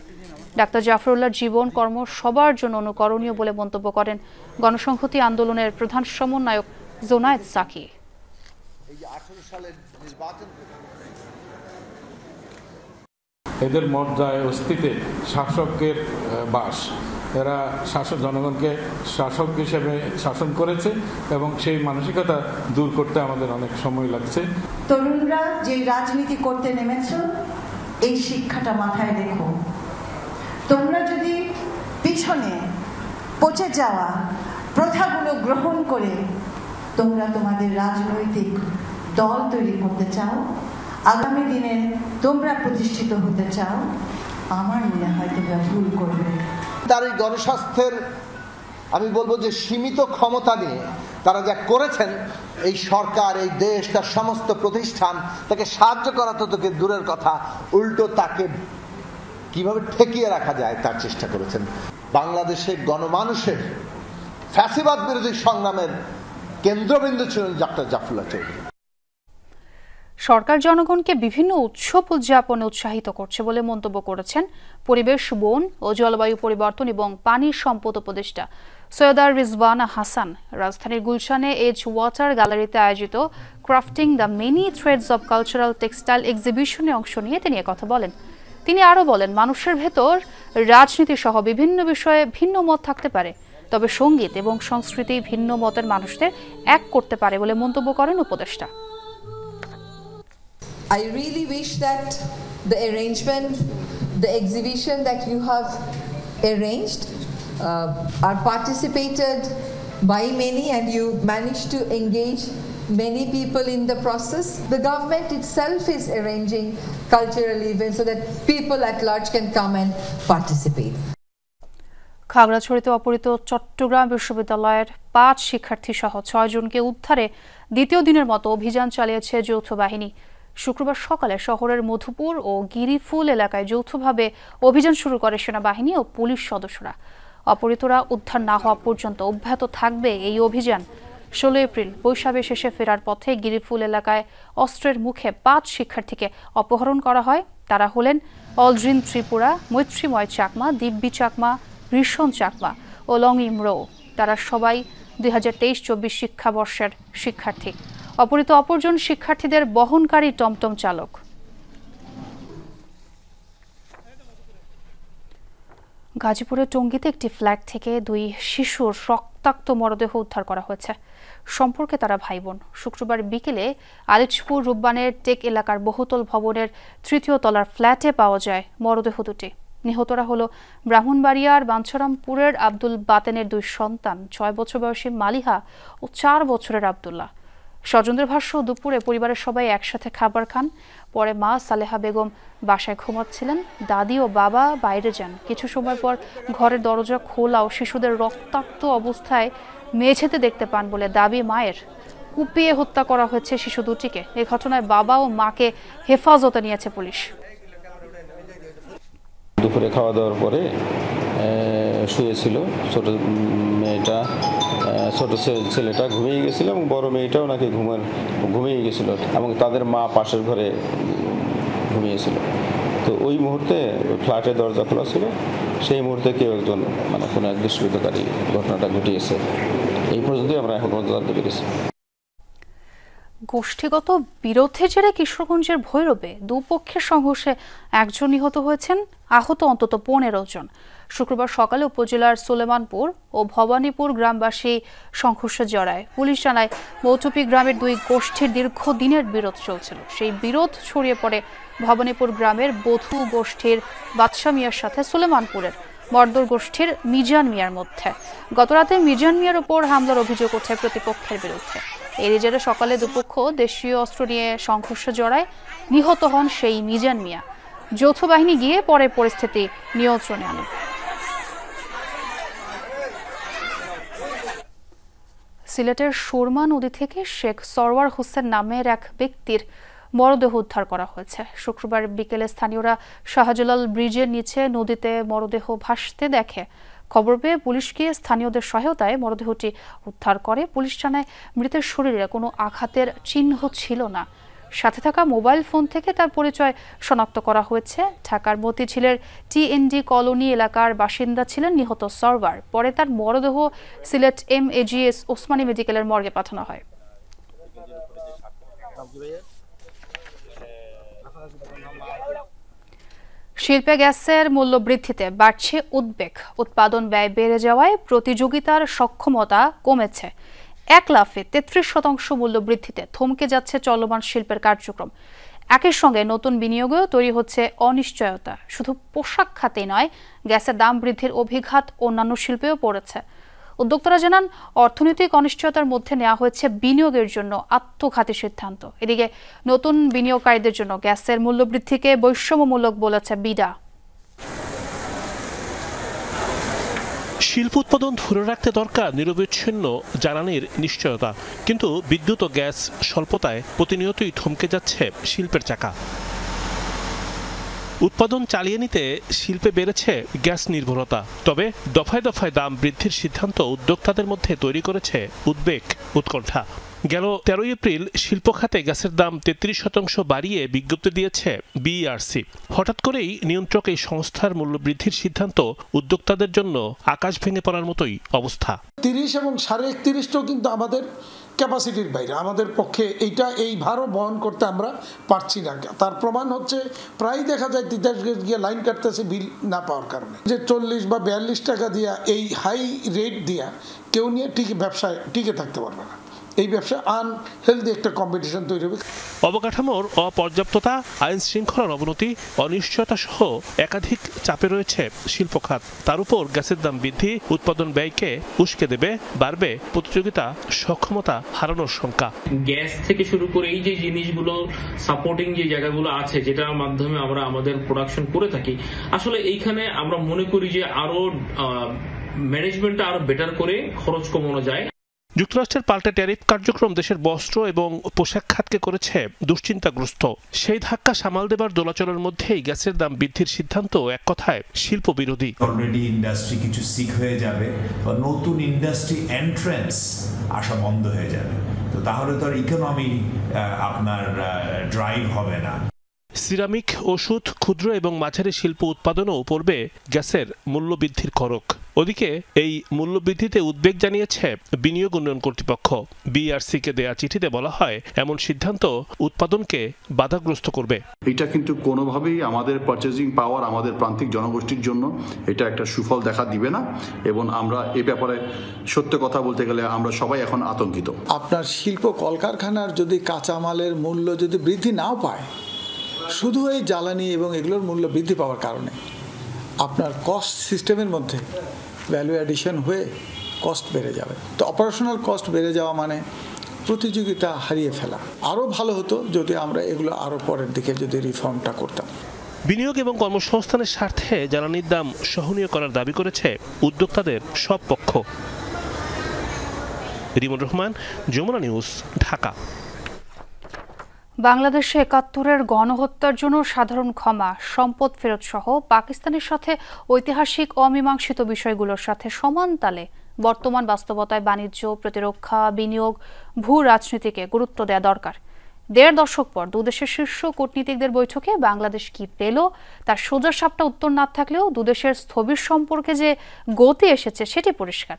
ডাক্তার জাফরুল্লাহর জীবন কর্ম সবার জন্য অনুকরণীয় বলে মন্তব্য করেন গণসংহতি আন্দোলনের প্রধান সমন্বয়ক জোনায়েদ সাকি। এদের মর্যাদায় অস্তিত্বে শাসকের বাস, এরা শাসক জনগণকে শাসক হিসেবে শাসন করেছে এবং সেই মানসিকতা দূর করতে আমাদের অনেক সময় লাগছে। তরুণরা যে রাজনীতি করতে নেমেছ, এই শিক্ষাটা মাথায় রেখো। তোমরা যদি পিছনে পচে যাওয়া প্রথাগুলো গ্রহণ করে তোমরা তোমাদের রাজনৈতিক দল তৈরি করতে চাও, আগামী দিনে তোমরা প্রতিষ্ঠিত হতে চাও, আমার মনে হয় তোমরা ভুল করবে। তার এই গণস্বাস্থ্যের আমি বলবো যে সীমিত ক্ষমতা নিয়ে তারা যা করেছেন, এই সরকার, এই দেশ, তার সমস্ত প্রতিষ্ঠান তাকে সাহায্য করা তো তোকে দূরের কথা, উল্টো তাকে কিভাবে ঠেকিয়ে রাখা যায় তার চেষ্টা করেছেন। বাংলাদেশে গণমানুষের ফ্যাসিবাদ বিরোধী সংগ্রামের কেন্দ্রবিন্দু ছিলেন ডাক্তার জাফরুল্লাহ চৌধুরী। সরকার জনগণকে বিভিন্ন উৎসব উদযাপনে উৎসাহিত করছে বলে মন্তব্য করেছেন পরিবেশ, বন ও জলবায়ু পরিবর্তন এবং পানি সম্পদ উপদেষ্টা সৈয়দা রিজওয়ানা হাসান। রাজধানীর গুলশানে এজ ওয়াটার গ্যালারিতে আয়োজিত crafting the many threads of cultural textile এক্সিবিশনে অংশ নিয়ে তিনি একথা বলেন। তিনি আরও বলেন, মানুষের ভেতর রাজনীতি সহ বিভিন্ন বিষয়ে ভিন্ন মত থাকতে পারে, তবে সঙ্গীত এবং সংস্কৃতি ভিন্ন মতের মানুষদের এক করতে পারে বলে মন্তব্য করেন উপদেষ্টা। I really wish that the arrangement, the exhibition that you have arranged are participated by many and you managed to engage many people in the process. The government itself is arranging cultural events so that people at large can come and participate. খাগড়াছড়িতে অপহৃত চট্টগ্রাম বিশ্ববিদ্যালয়ের 5 শিক্ষার্থী সহ 6 জনকে উদ্ধারে দ্বিতীয় দিনের মতো অভিযান চালিয়েছে যৌথ বাহিনী। শুক্রবার সকালে শহরের মধুপুর ও গিরিফুল এলাকায় যৌথভাবে অভিযান শুরু করে সেনাবাহিনী ও পুলিশ সদস্যরা। অপহৃতরা উদ্ধার না হওয়া পর্যন্ত অব্যাহত থাকবে এই অভিযান। 16 এপ্রিল বৈশাখে শেষে ফেরার পথে গিরিফুল এলাকায় অস্ত্রের মুখে 5 শিক্ষার্থীকে অপহরণ করা হয়। তারা হলেন অলড্রিন ত্রিপুরা, মৈত্রীময় চাকমা, দিব্যি চাকমা, ঋষণ চাকমা ও লং ইমরো। তারা সবাই 2023-24 শিক্ষাবর্ষের শিক্ষার্থী। অপহৃত অপরজন শিক্ষার্থীদের বহনকারী টমটম চালক। গাজীপুরের টঙ্গীতে একটি ফ্ল্যাট থেকে 2 শিশুর রক্তাক্ত মরদেহ উদ্ধার করা হয়েছে। সম্পর্কে তারা ভাই বোন। শুক্রবার বিকেলে আলিচপুর রূপবানের টেক এলাকার বহুতল ভবনের 3য় তলার ফ্ল্যাটে পাওয়া যায় মরদেহ দুটি। নিহতরা হলো ব্রাহ্মণবাড়িয়ার বাঞ্ছারামপুরের আব্দুল বাতেনের 2 সন্তান, 6 বছর বয়সী মালিহা ও 4 বছরের আব্দুল্লাহ। স্বজনদের ভাষ্য, দুপুরে পরিবারের সবাই একসাথে খাবার খান। পরে মা সালেহা বেগম বাসায় ঘুমাচ্ছিলেন, দাদি ও বাবা বাইরে যান। কিছু সময় পর ঘরের দরজা খোলা ও শিশুদের রক্তাক্ত অবস্থায় মেঝেতে দেখতে পান বলে দাবি মায়ের। কুপিয়ে হত্যা করা হয়েছে শিশু দুটিকে। এই ঘটনায় বাবা ও মাকে হেফাজতে নিয়েছে পুলিশ। দুপুরে খাওয়া দাওয়ার পরে শুয়েছিল ছোট মেয়েটা, ছোট ছেলেটা ঘুমিয়ে গেছিল এবং বড় মেয়েটাও নাকি ঘুমিয়ে গেছিল এবং তাদের মা পাশের ঘরে ঘুমিয়েছিল। তো ওই মুহূর্তে ফ্ল্যাটের দরজা খোলা ছিল, সেই মুহূর্তে কেউ একজন কোনো এক দুষ্কৃতকারী ঘটনাটা ঘটিয়েছে। এই পর্যন্তই আমরা এখন পর্যন্ত জানতে পেরেছি। গোষ্ঠীগত বিরোধের জেরে কিশোরগঞ্জের ভৈরবে দুপক্ষের সংঘর্ষে 1 জন নিহত হয়েছেন, আহত অন্তত 15 জন। শুক্রবার সকালে উপজেলার সুলেমানপুর ও ভবানীপুর গ্রামবাসী সংঘর্ষে জড়ায়। পুলিশ জানায়, মৌটুপি গ্রামের 2 গোষ্ঠীর দীর্ঘদিনের বিরোধ চলছিল। সেই বিরোধ ছড়িয়ে পড়ে ভবানীপুর গ্রামের বধূ গোষ্ঠীর বাদশা মিয়ার সাথে সুলেমানপুরের বর্দর গোষ্ঠীর মিজান মিয়ার মধ্যে। গতরাতে মিজান মিয়ার উপর হামলার অভিযোগ ওঠে প্রতিপক্ষের বিরুদ্ধে। এরই জেরে সকালে দুপক্ষ দেশীয় অস্ত্র নিয়ে সংঘর্ষে জড়ায়, নিহত হন সেই মিজান মিয়া। যৌথ বাহিনী গিয়ে পরে পরিস্থিতি নিয়ন্ত্রণে আনে। সিলেটের সুরমা নদী থেকে শেখ সরওয়ার হোসেন নামের এক ব্যক্তির মরদেহ উদ্ধার করা হয়েছে। শুক্রবার বিকেলে স্থানীয়রা শাহজালাল ব্রিজের নিচে নদীতে মরদেহ ভাসতে দেখে। খবর পেয়ে পুলিশ গিয়ে স্থানীয়দের সহায়তায় মরদেহটি উদ্ধার করে। পুলিশ জানায় মৃতের শরীরে কোনো আঘাতের চিহ্ন ছিল না। সাথে থাকা মোবাইল ফোন থেকে তার পরিচয় শনাক্ত করা হয়েছে। ঢাকার মতিঝিলের TND কলোনি এলাকার বাসিন্দা ছিলেন নিহত সরওয়ার। পরে তার মরদেহ সিলেট MAGS ওসমানী মেডিকেলের মর্গে পাঠানো হয়। শিল্পে গ্যাসের মূল্য বৃদ্ধিতে বাড়ছে উদ্বেগ। উৎপাদন ব্যয় বেড়ে যাওয়ায় প্রতিযোগিতার সক্ষমতা কমেছে। এক লাফে 33% মূল্য বৃদ্ধিতে থমকে যাচ্ছে চলমান শিল্পের কার্যক্রম। একই সঙ্গে নতুন বিনিয়োগেও তৈরি হচ্ছে অনিশ্চয়তা। শুধু পোশাক খাতে নয়, গ্যাসের দাম বৃদ্ধির অভিঘাত অন্যান্য শিল্পেও পড়েছে। উদ্যোক্তারা জানান, অর্থনৈতিক অনিশ্চয়তার মধ্যে নেওয়া হয়েছে বিনিয়োগের জন্য আত্মঘাতী সিদ্ধান্ত। এদিকে নতুন বিনিয়োগকারীদের জন্য গ্যাসের মূল্য বৃদ্ধিকে বৈষম্যমূলক বলেছে বিডা। শিল্প উৎপাদন ধরে রাখতে দরকার নিরবচ্ছিন্ন জ্বালানির নিশ্চয়তা, কিন্তু বিদ্যুৎ ও গ্যাস স্বল্পতায় প্রতিনিয়তই থমকে যাচ্ছে শিল্পের চাকা। উৎপাদন চালিয়ে নিতে শিল্পে বেড়েছে গ্যাস নির্ভরতা। তবে দফায় দফায় দাম বৃদ্ধির সিদ্ধান্ত উদ্যোক্তাদের মধ্যে তৈরি করেছে উদ্বেগ, উৎকণ্ঠা। গেল 13 এপ্রিল শিল্প খাতে গ্যাসের দাম 33% বাড়িয়ে বিজ্ঞপ্তি দিয়েছে BERC। হঠাৎ করেই নিয়ন্ত্রক এই সংস্থার মূল্য বৃদ্ধির সিদ্ধান্ত উদ্যোক্তাদের জন্য আকাশ ভেঙে পড়ার মতোই অবস্থা। 30 এবং 31.5টাও কিন্তু আমাদের ক্যাপাসিটির বাইরে। আমাদের পক্ষে এই ভারও বহন করতে আমরা পারছি না। তার প্রমাণ হচ্ছে প্রায় দেখা যায় তিতাস গিয়ে লাইন কাটতেছে বিল না পাওয়ার কারণে। যে 40 বা 42 টাকা দিয়া এই হাই রেট দিয়া কেউ নিয়ে ব্যবসায় টিকে থাকতে পারবে না। এই ব্যবসা আনহেলদি একটা কম্পিটিশন তৈরি হবে। অবকাঠামোর অপর্যাপ্ততা, আইন শৃঙ্খলার অবনতি, অনিশ্চয়তা সহ একাধিক চাপে রয়েছে শিল্প খাত। তার উপর গ্যাসের দাম বৃদ্ধি উৎপাদন ব্যয়কে উস্কে দেবে, বাড়বে প্রতিযোগিতা সক্ষমতা হারানোর শঙ্কা। গ্যাস থেকে শুরু করে এই যে জিনিসগুলো সাপোর্টিং যে জায়গাগুলো আছে, যেটার মাধ্যমে আমরা আমাদের প্রোডাকশন করে থাকি, আসলে এইখানে আমরা মনে করি যে আরো ম্যানেজমেন্টটা আরো বেটার করে খরচ কমানো যায়। যুক্তরাষ্ট্রের পাল্টা ট্যারিফ কার্যক্রম দেশের বস্ত্র এবং পোশাক খাতকে করেছে দুশ্চিন্তাগ্রস্ত। সেই ধাক্কা সামাল দেবার দোলাচলের মধ্যেই গ্যাসের দাম বৃদ্ধির সিদ্ধান্ত এক কথায় শিল্প বিরোধী। অলরেডি ইন্ডাস্ট্রি কিছু সিক হয়ে যাবে, নতুন ইন্ডাস্ট্রি এন্ট্রেন্স আসা বন্ধ হয়ে যাবে, তো তাহলে তো আর ইকোনমি আপনার ড্রাইভ হবে না। সিরামিক, ওষুধ, ক্ষুদ্র এবং মাঝারি শিল্প উৎপাদনও পড়বে গ্যাসের মূল্য বৃদ্ধির খড়ক। ওদিকে এই মূল্যবৃদ্ধিতে উদ্বেগ জানিয়েছে বিনিয়োগ উন্নয়ন কর্তৃপক্ষ। BERC-কে দেয়া চিঠিতে বলা হয়, এমন সিদ্ধান্ত উৎপাদনকে বাধাগ্রস্ত করবে। এটা কিন্তু কোনোভাবেই আমাদের পারচেজিং পাওয়ার, আমাদের প্রান্তিক জনগোষ্ঠীর জন্য এটা একটা সুফল দেখা দিবে না, এবং আমরা এ ব্যাপারে সত্য কথা বলতে গেলে আমরা সবাই এখন আতঙ্কিত। আপনার শিল্প কলকারখানার যদি কাঁচামালের মূল্য যদি বৃদ্ধি নাও পায়, শুধু এই জ্বালানি এবং এগুলোর মূল্য বৃদ্ধি পাওয়ার কারণে আপনার কস্ট সিস্টেমের মধ্যে ভ্যালু অ্যাডিশন হয়ে কস্ট বেড়ে যাবে। তো অপারেশনাল কস্ট বেড়ে যাওয়া মানে প্রতিযোগিতা হারিয়ে ফেলা। আরও ভালো হতো যদি আমরা এগুলো আরও পরের দিকে যদি রিফর্মটা করতাম। বিনিয়োগ এবং কর্মসংস্থানের স্বার্থে জ্বালানির দাম সহনীয় করার দাবি করেছে উদ্যোক্তাদের সব পক্ষ। রিমন রহমান, যমুনা নিউজ, ঢাকা। বাংলাদেশে ৭১-এর গণহত্যার জন্য সাধারণ ক্ষমা, সম্পদ ফেরত সহ পাকিস্তানের সাথে ঐতিহাসিক অমীমাংসিত বিষয়গুলোর সাথে সমান তালে বর্তমান বাস্তবতায় বাণিজ্য, প্রতিরক্ষা, বিনিয়োগ, ভূ রাজনীতিকে গুরুত্ব দেওয়া দরকার। ১.৫ দশক পর দুদেশের শীর্ষ কূটনীতিকদের বৈঠকে বাংলাদেশ কি পেল তার সোজাসাপটা উত্তর না থাকলেও দুদেশের স্থবির সম্পর্কে যে গতি এসেছে সেটি পরিষ্কার।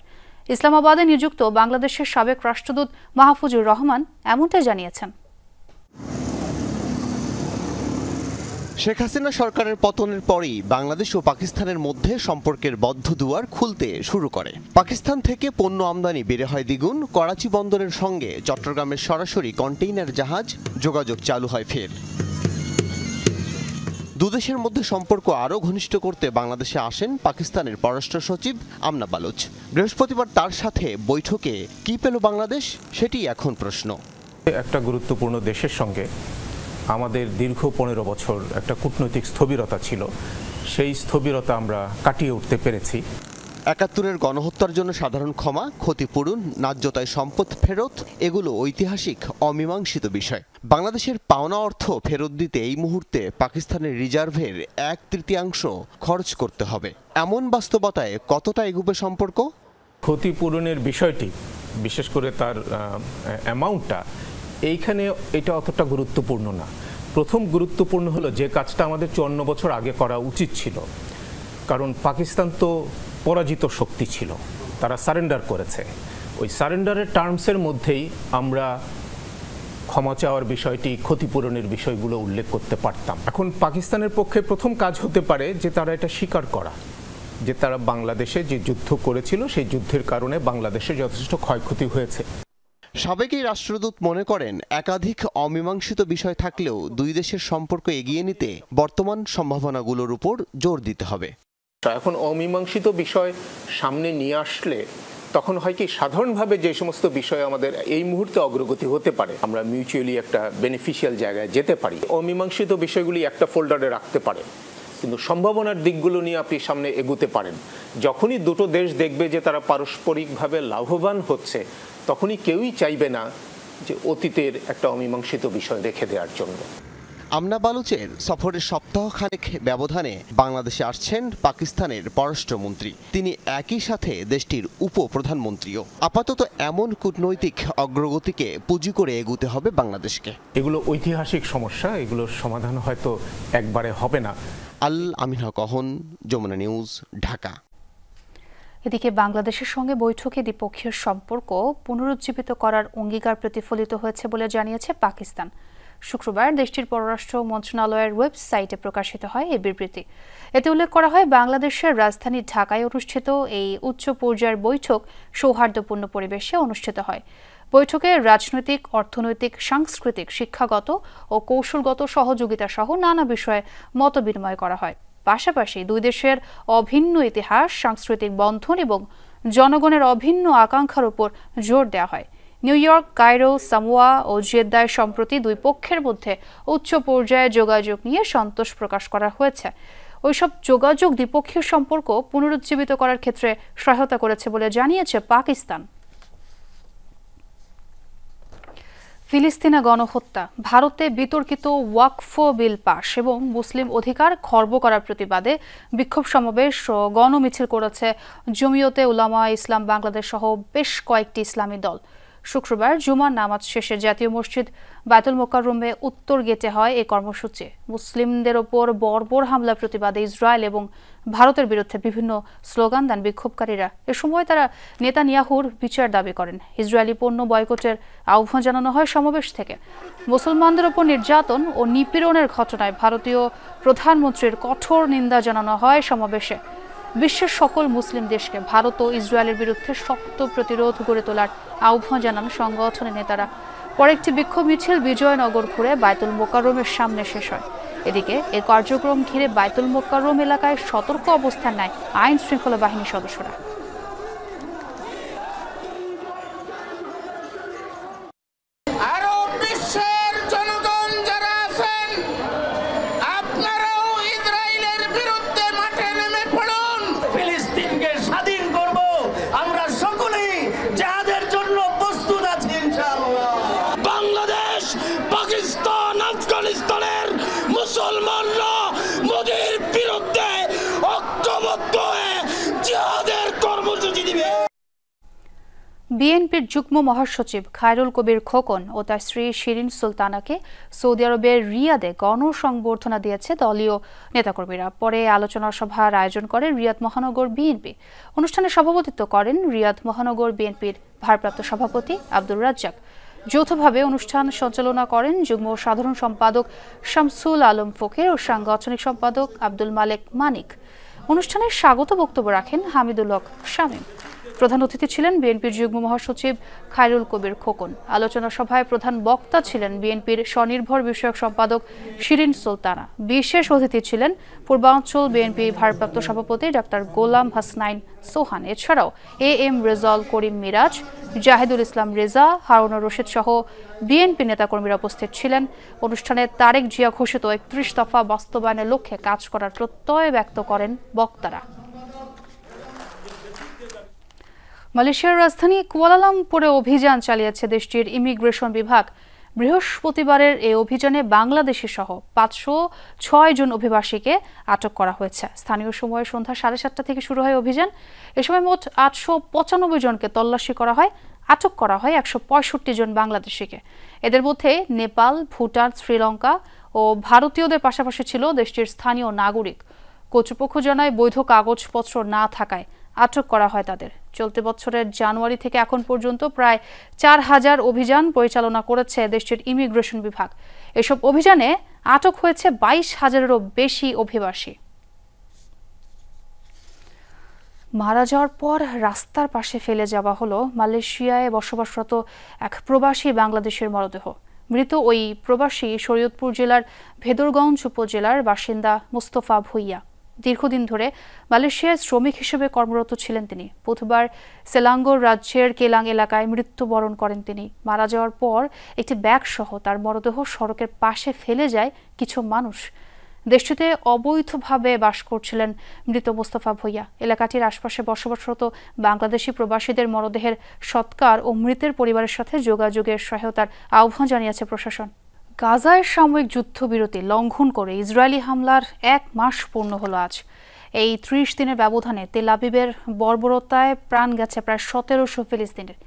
ইসলামাবাদে নিযুক্ত বাংলাদেশের সাবেক রাষ্ট্রদূত মাহফুজুর রহমান এমনটাই জানিয়েছেন। শেখ হাসিনা সরকারের পতনের পরই বাংলাদেশ ও পাকিস্তানের মধ্যে সম্পর্কের বদ্ধ দুয়ার খুলতে শুরু করে। পাকিস্তান থেকে পণ্য আমদানি বেড়ে হয় দ্বিগুণ। করাচি বন্দরের সঙ্গে চট্টগ্রামের সরাসরি কন্টেইনার জাহাজ যোগাযোগ চালু হয় ফের। দুদেশের মধ্যে সম্পর্ক আরও ঘনিষ্ঠ করতে বাংলাদেশে আসেন পাকিস্তানের পররাষ্ট্র সচিব আমনা বালুচ। বৃহস্পতিবার তার সাথে বৈঠকে কি পেল বাংলাদেশ, সেটি এখন প্রশ্ন। একটা গুরুত্বপূর্ণ দেশের সঙ্গে আমাদের দীর্ঘ 15 বছর একটা কূটনৈতিক স্থবিরতা ছিল, সেই স্থবিরতা আমরা কাটিয়ে উঠতে পেরেছি। ৭১-এর গণহত্যার জন্য সাধারণ ক্ষমা, ক্ষতিপূরণ, ন্যায্যতায় সম্পদ ফেরত, এগুলো ঐতিহাসিক অমীমাংসিত বিষয়। বাংলাদেশের পাওনা অর্থ ফেরত দিতে এই মুহূর্তে পাকিস্তানের রিজার্ভের 1/3 খরচ করতে হবে। এমন বাস্তবতায় কতটা এগুবে সম্পর্ক? ক্ষতিপূরণের বিষয়টি, বিশেষ করে তার অ্যামাউন্টটা, এইখানে এটা অতটা গুরুত্বপূর্ণ না। প্রথম গুরুত্বপূর্ণ হলো যে কাজটা আমাদের 54 বছর আগে করা উচিত ছিল, কারণ পাকিস্তান তো পরাজিত শক্তি ছিল, তারা সারেন্ডার করেছে। ওই সারেন্ডারের টার্মসের মধ্যেই আমরা ক্ষমা চাওয়ার বিষয়টি, ক্ষতিপূরণের বিষয়গুলো উল্লেখ করতে পারতাম। এখন পাকিস্তানের পক্ষে প্রথম কাজ হতে পারে যে তারা এটা স্বীকার করা, যে তারা বাংলাদেশে যে যুদ্ধ করেছিল সেই যুদ্ধের কারণে বাংলাদেশে যথেষ্ট ক্ষয়ক্ষতি হয়েছে। সাবেক এই রাষ্ট্রদূত মনে করেন, একাধিক অমীমাংসিত বিষয় থাকলেও দুই দেশের সম্পর্ক এগিয়ে নিতে বর্তমান সম্ভাবনাগুলোর উপর জোর দিতে হবে। এখন অমীমাংসিত বিষয় সামনে নিয়ে আসলে তখন হয় কি, সাধারণভাবে যে সমস্ত বিষয় আমাদের এই মুহূর্তে অগ্রগতি হতে পারে, আমরা মিউচুয়ালি একটা বেনিফিশিয়াল জায়গায় যেতে পারি। অমীমাংসিত বিষয়গুলি একটা ফোল্ডারে রাখতে পারে, কিন্তু সম্ভাবনার দিকগুলো নিয়ে আপনি সামনে এগোতে পারেন। যখনই দুটো দেশ দেখবে যে তারা পারস্পরিকভাবে লাভবান হচ্ছে, তখনই কেউই চাইবে না যে অতীতের একটা অমীমাংসিত বিষয় রেখে দেওয়ার জন্য। আমনা বালুচের সফরের সপ্তাহখানেক ব্যবধানে বাংলাদেশে আসছেন পাকিস্তানের পররাষ্ট্রমন্ত্রী। তিনি একই সাথে দেশটির উপপ্রধানমন্ত্রীও। আপাতত এমন কূটনৈতিক অগ্রগতিকে পুঁজি করে এগুতে হবে বাংলাদেশকে। এগুলো ঐতিহাসিক সমস্যা, এগুলোর সমাধান হয়তো একবারে হবে না। আল আমিন হক অহন, যমুনা নিউজ, ঢাকা। এদিকে বাংলাদেশের সঙ্গে বৈঠকে দ্বিপক্ষীয় সম্পর্ক পুনরুজ্জীবিত করার অঙ্গীকার প্রতিফলিত হয়েছে বলে জানিয়েছে পাকিস্তান। শুক্রবার দেশটির পররাষ্ট্র মন্ত্রণালয়ের ওয়েবসাইটে প্রকাশিত হয় এই বিবৃতি। এতে উল্লেখ করা হয়, বাংলাদেশের রাজধানী ঢাকায় অনুষ্ঠিত এই উচ্চ পর্যায়ের বৈঠক সৌহার্দ্যপূর্ণ পরিবেশে অনুষ্ঠিত হয়। বৈঠকে রাজনৈতিক, অর্থনৈতিক, সাংস্কৃতিক, শিক্ষাগত ও কৌশলগত সহযোগিতা সহ নানা বিষয়ে মতবিনিময় করা হয়। পাশাপাশি দুই দেশের অভিন্ন ইতিহাস, সাংস্কৃতিক বন্ধন এবং জনগণের অভিন্ন আকাঙ্ক্ষার উপর জোর দেওয়া হয়। নিউ ইয়র্ক, কায়রো, সামোয়া ও জেদ্দায় সম্প্রতি দুই পক্ষের মধ্যে উচ্চ পর্যায়ে যোগাযোগ নিয়ে সন্তোষ প্রকাশ করা হয়েছে। ওইসব যোগাযোগ দ্বিপক্ষীয় সম্পর্ক পুনরুজ্জীবিত করার ক্ষেত্রে সহায়তা করেছে বলে জানিয়েছে পাকিস্তান। ফিলিস্তিনে গণহত্যা, ভারতে বিতর্কিত ওয়াকফ বিল পাশ এবং মুসলিম অধিকার খর্ব করার প্রতিবাদে বিক্ষোভ সমাবেশ ও গণমিছিল করেছে জমিয়তে উলামা ইসলাম বাংলাদেশ সহ বেশ কয়েকটি ইসলামী দল। শুক্রবার জুমার নামাজ শেষে জাতীয় মসজিদ বায়তুল মোকাররমে উত্তর গেটে হয় এই কর্মসূচি। মুসলিমদের ওপর বর্বর হামলার প্রতিবাদে ইসরায়েল এবং ভারতের বিরুদ্ধে বিভিন্ন স্লোগান দেন বিক্ষোভকারীরা। এ সময় তারা নেতানিয়াহুর বিচার দাবি করেন। ইসরায়েলি পণ্য বয়কটের আহ্বান জানানো হয় সমাবেশ থেকে। মুসলমানদের ওপর নির্যাতন ও নিপীড়নের ঘটনায় ভারতীয় প্রধানমন্ত্রীর কঠোর নিন্দা জানানো হয় সমাবেশে। বিশ্বের সকল মুসলিম দেশকে ভারত ও ইসরায়েলের বিরুদ্ধে শক্ত প্রতিরোধ গড়ে তোলার আহ্বান জানান সংগঠনের নেতারা। পরে একটি বিক্ষোভ মিছিল বিজয়নগর ঘুরে বায়তুল মোকাররমের সামনে শেষ হয়। এদিকে এই কার্যক্রম ঘিরে বায়তুল মোকাররম এলাকায় সতর্ক অবস্থান নেয় আইন শৃঙ্খলা বাহিনীর সদস্যরা। মুসলমানরা মোদির বিরুদ্ধে ঐক্যবদ্ধ হয়ে জিহাদের কর্মসূচি দিবে। বিএনপির যুগ্ম মহাসচিব খায়রুল কবির খোকন ও তার স্ত্রী শিরিন সুলতানাকে সৌদি আরবের রিয়াদে গণসংবর্ধনা দিয়েছে দলীয় নেতাকর্মীরা। পরে আলোচনা সভার আয়োজন করে রিয়াদ মহানগর বিএনপি। অনুষ্ঠানে সভাপতিত্ব করেন রিয়াদ মহানগর বিএনপির ভারপ্রাপ্ত সভাপতি আব্দুর রাজ্জাক। যৌথভাবে অনুষ্ঠান সঞ্চালনা করেন যুগ্ম সাধারণ সম্পাদক শামসুল আলম ফকির ও সাংগঠনিক সম্পাদক আব্দুল মালেক মানিক। অনুষ্ঠানে স্বাগত বক্তব্য রাখেন হামিদুল হক শামীম। প্রধান অতিথি ছিলেন বিএনপির যুগ্ম মহাসচিব খায়রুল কবির খোকন। আলোচনা সভায় প্রধান বক্তা ছিলেন বিএনপির স্বনির্ভর বিষয়ক সম্পাদক শিরিন সুলতানা। বিশেষ অতিথি ছিলেন পূর্বাঞ্চল বিএনপি ভারপ্রাপ্ত সভাপতি ডাক্তার গোলাম হাসনাইন সোহান। এছাড়াও এম রেজাউল করিম মিরাজ, জাহিদুল ইসলাম রেজা, হারুনুর রশিদ সহ বিএনপি নেতাকর্মীরা উপস্থিত ছিলেন। অনুষ্ঠানে তারেক জিয়া ঘোষিত ৩১ দফা বাস্তবায়নের লক্ষ্যে কাজ করার প্রত্যয় ব্যক্ত করেন বক্তারা। মালয়েশিয়ার রাজধানী কুয়ালালামপুরে অভিযান চালিয়েছে দেশটির ইমিগ্রেশন বিভাগ। বৃহস্পতিবারের এই অভিযানে বাংলাদেশি সহ ৫০৬ জন অভিবাসীকে আটক করা হয়েছে। স্থানীয় সময় সন্ধ্যা ৭:৩০ থেকে শুরু হয় অভিযান। এ সময় মোট ৮৯৫ জনকে তল্লাশি করা হয়। আটক করা হয় ১৬৫ জন বাংলাদেশিকে। এদের মধ্যে নেপাল, ভুটান, শ্রীলঙ্কা ও ভারতীয়দের পাশাপাশি ছিল দেশটির স্থানীয় নাগরিক। কর্তৃপক্ষ জানায় বৈধ কাগজপত্র না থাকায় আটক করা হয় তাদের। চলতি বছরের জানুয়ারি থেকে এখন পর্যন্ত প্রায় ৪,০০০ অভিযান পরিচালনা করেছে দেশটির ইমিগ্রেশন বিভাগ। এসব অভিযানে আটক হয়েছে ২২,০০০-এরও বেশি অভিবাসী। মারা যাওয়ার পর রাস্তার পাশে ফেলে যাওয়া হলো মালয়েশিয়ায় বসবাসরত এক প্রবাসী বাংলাদেশের মরদেহ। মৃত ওই প্রবাসী শরীয়তপুর জেলার ভেদরগঞ্জ উপজেলার বাসিন্দা মোস্তফা ভুইয়া। দীর্ঘদিন ধরে মালয়েশিয়ায় শ্রমিক হিসেবে কর্মরত ছিলেন তিনি। বুধবার সেলাঙ্গোর রাজ্যের কেলাং এলাকায় মৃত্যুবরণ করেন তিনি। মারা যাওয়ার পর একটি ব্যাগ সহ তার মরদেহ সড়কের পাশে ফেলে যায় কিছু মানুষ। দেশটিতে অবৈধভাবে বাস করছিলেন মৃত মোস্তফা ভুইয়া। এলাকাটির আশপাশে বসবাসরত বাংলাদেশি প্রবাসীদের মরদেহের সৎকার ও মৃতের পরিবারের সাথে যোগাযোগের সহায়তার আহ্বান জানিয়েছে প্রশাসন। গাজায় সাময়িক যুদ্ধবিরতি লঙ্ঘন করে ইসরায়েলি হামলার ১ মাস পূর্ণ হলো আজ। এই ৩০ দিনের ব্যবধানে তেল আবিবের বর্বরতায় প্রাণ গেছে প্রায় ১৭০০ ফিলিস্তিনের।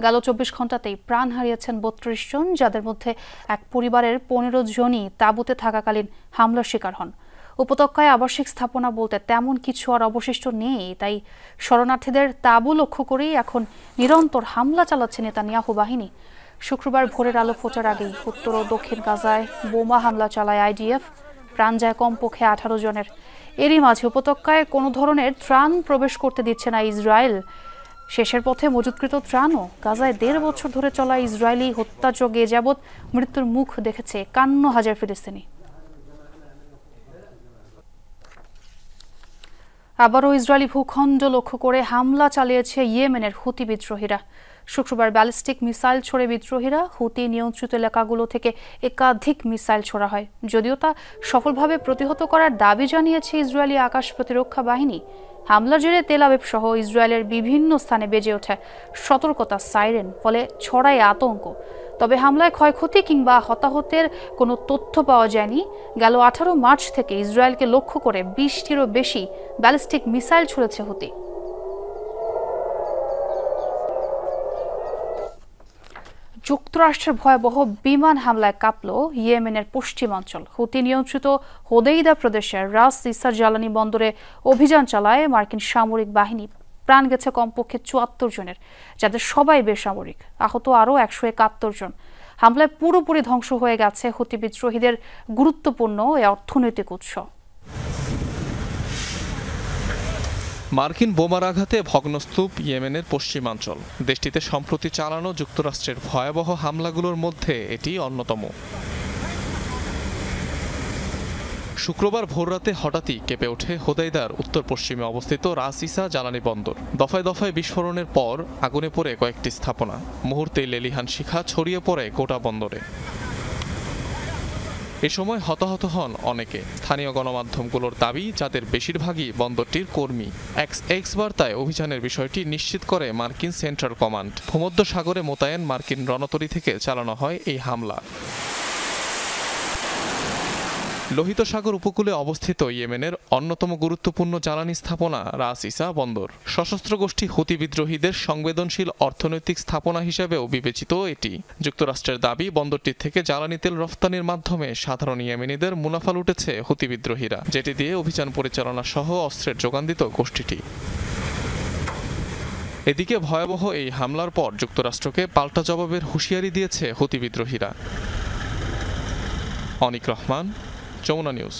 গেল ২৪ ঘণ্টাতেই প্রাণ হারিয়েছেন ৩২ জন, যাদের মধ্যে এক পরিবারের ১৫ জনই তাঁবুতে থাকাকালীন হামলার শিকার হন। উপত্যকায় আবাসিক স্থাপনা বলতে তেমন কিছু আর অবশিষ্ট নেই, তাই শরণার্থীদের তাঁবু লক্ষ্য করেই এখন নিরন্তর হামলা চালাচ্ছে নেতানিয়াহু বাহিনী। শুক্রবার ভোরের আলো ফোটার আগেই উত্তর ও দক্ষিণ গাজায় বোমা হামলা চালায় আইডিএফ। প্রাণ যায় কমপক্ষে ১৮ জনের। এরই মাঝে উপত্যকায় কোনো ধরনের ত্রাণ প্রবেশ করতে দিচ্ছে না ইসরায়েল। শেষের পথে মজুতকৃত ত্রাণও গাজায় ১.৫ বছর ধরে চলা ইসরায়েলি হত্যাযজ্ঞে যাবৎ মৃত্যুর মুখ দেখেছে ৫১,০০০ ফিলিস্তিনি। আবারও ইসরায়েলি ভূখণ্ড লক্ষ্য করে হামলা চালিয়েছে ইয়েমেনের হুতি বিদ্রোহীরা। শুক্রবার ব্যালিস্টিক মিসাইল ছড়ে বিদ্রোহীরা হুতি নিয়ন্ত্রিত এলাকাগুলো থেকে একাধিক মিসাইল ছোড়া হয়। যদিও তা সফলভাবে প্রতিহত করার দাবি জানিয়েছে ইসরায়েলি আকাশ প্রতিরক্ষা বাহিনী। হামলার জেরে তেল আবিব সহ ইসরায়েলের বিভিন্ন স্থানে বেজে ওঠে সতর্কতা সাইরেন, ফলে ছড়ায় আতঙ্ক। তবে হামলায় ক্ষয়ক্ষতি কিংবা হতাহতের কোনো তথ্য পাওয়া যায়নি। গেল ১৮ মার্চ থেকে ইসরায়েলকে লক্ষ্য করে ২০টিরও বেশি ব্যালিস্টিক মিসাইল ছুড়েছে হুতি। যুক্তরাষ্ট্রের ভয়াবহ বিমান হামলায় কাঁপল ইয়েমেনের পশ্চিমাঞ্চল। হুতি নিয়ন্ত্রিত হোদেইদা প্রদেশের রাস ইসা জ্বালানি বন্দরে অভিযান চালায় মার্কিন সামরিক বাহিনী। প্রাণ গেছে কমপক্ষে ৭৪ জনের, যাদের সবাই বেসামরিক। আহত আরও ১৭১ জন। হামলায় পুরোপুরি ধ্বংস হয়ে গেছে হুতি বিদ্রোহীদের গুরুত্বপূর্ণ এ অর্থনৈতিক উৎস। মার্কিন বোমার আঘাতে ভগ্নস্তূপ ইয়েমেনের পশ্চিমাঞ্চল। দেশটিতে সম্প্রতি চালানো যুক্তরাষ্ট্রের ভয়াবহ হামলাগুলোর মধ্যে এটি অন্যতম। শুক্রবার ভোররাতে হঠাৎই কেঁপে ওঠে হোদাইদার উত্তর পশ্চিমে অবস্থিত রাস ইসা জ্বালানি বন্দর। দফায় দফায় বিস্ফোরণের পর আগুনে পড়ে কয়েকটি স্থাপনা। মুহূর্তেই লেলিহান শিখা ছড়িয়ে পড়ে গোটা বন্দরে। এ সময় হতাহত হন অনেকে। স্থানীয় গণমাধ্যমগুলোর দাবি, যাদের বেশিরভাগই বন্দরটির কর্মী। এক্স বার্তায় অভিযানের বিষয়টি নিশ্চিত করে মার্কিন সেন্ট্রাল কমান্ড। ভূমধ্য সাগরে মোতায়েন মার্কিন রণতরী থেকে চালানো হয় এই হামলা। লোহিত সাগর উপকূলে অবস্থিত ইয়েমেনের অন্যতম গুরুত্বপূর্ণ জ্বালানি স্থাপনা রাস ইসা বন্দর। সশস্ত্র গোষ্ঠী হুতি বিদ্রোহীদের সংবেদনশীল অর্থনৈতিক স্থাপনা হিসেবেও বিবেচিত এটি। যুক্তরাষ্ট্রের দাবি, বন্দরটির থেকে জ্বালানি তেল রফতানির মাধ্যমে সাধারণ ইয়েমেনিদের মুনাফা লুটেছে হুতি বিদ্রোহীরা, যেটি দিয়ে অভিযান পরিচালনা সহ অস্ত্রের যোগান দিত গোষ্ঠীটি। এদিকে ভয়াবহ এই হামলার পর যুক্তরাষ্ট্রকে পাল্টা জবাবের হুঁশিয়ারি দিয়েছে হুতি বিদ্রোহীরা। অনিক রহমান, যমুনা নিউজ।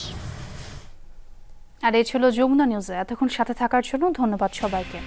আর এই ছিল যমুনা নিউজে। এতক্ষণ সাথে থাকার জন্য ধন্যবাদ সবাইকে।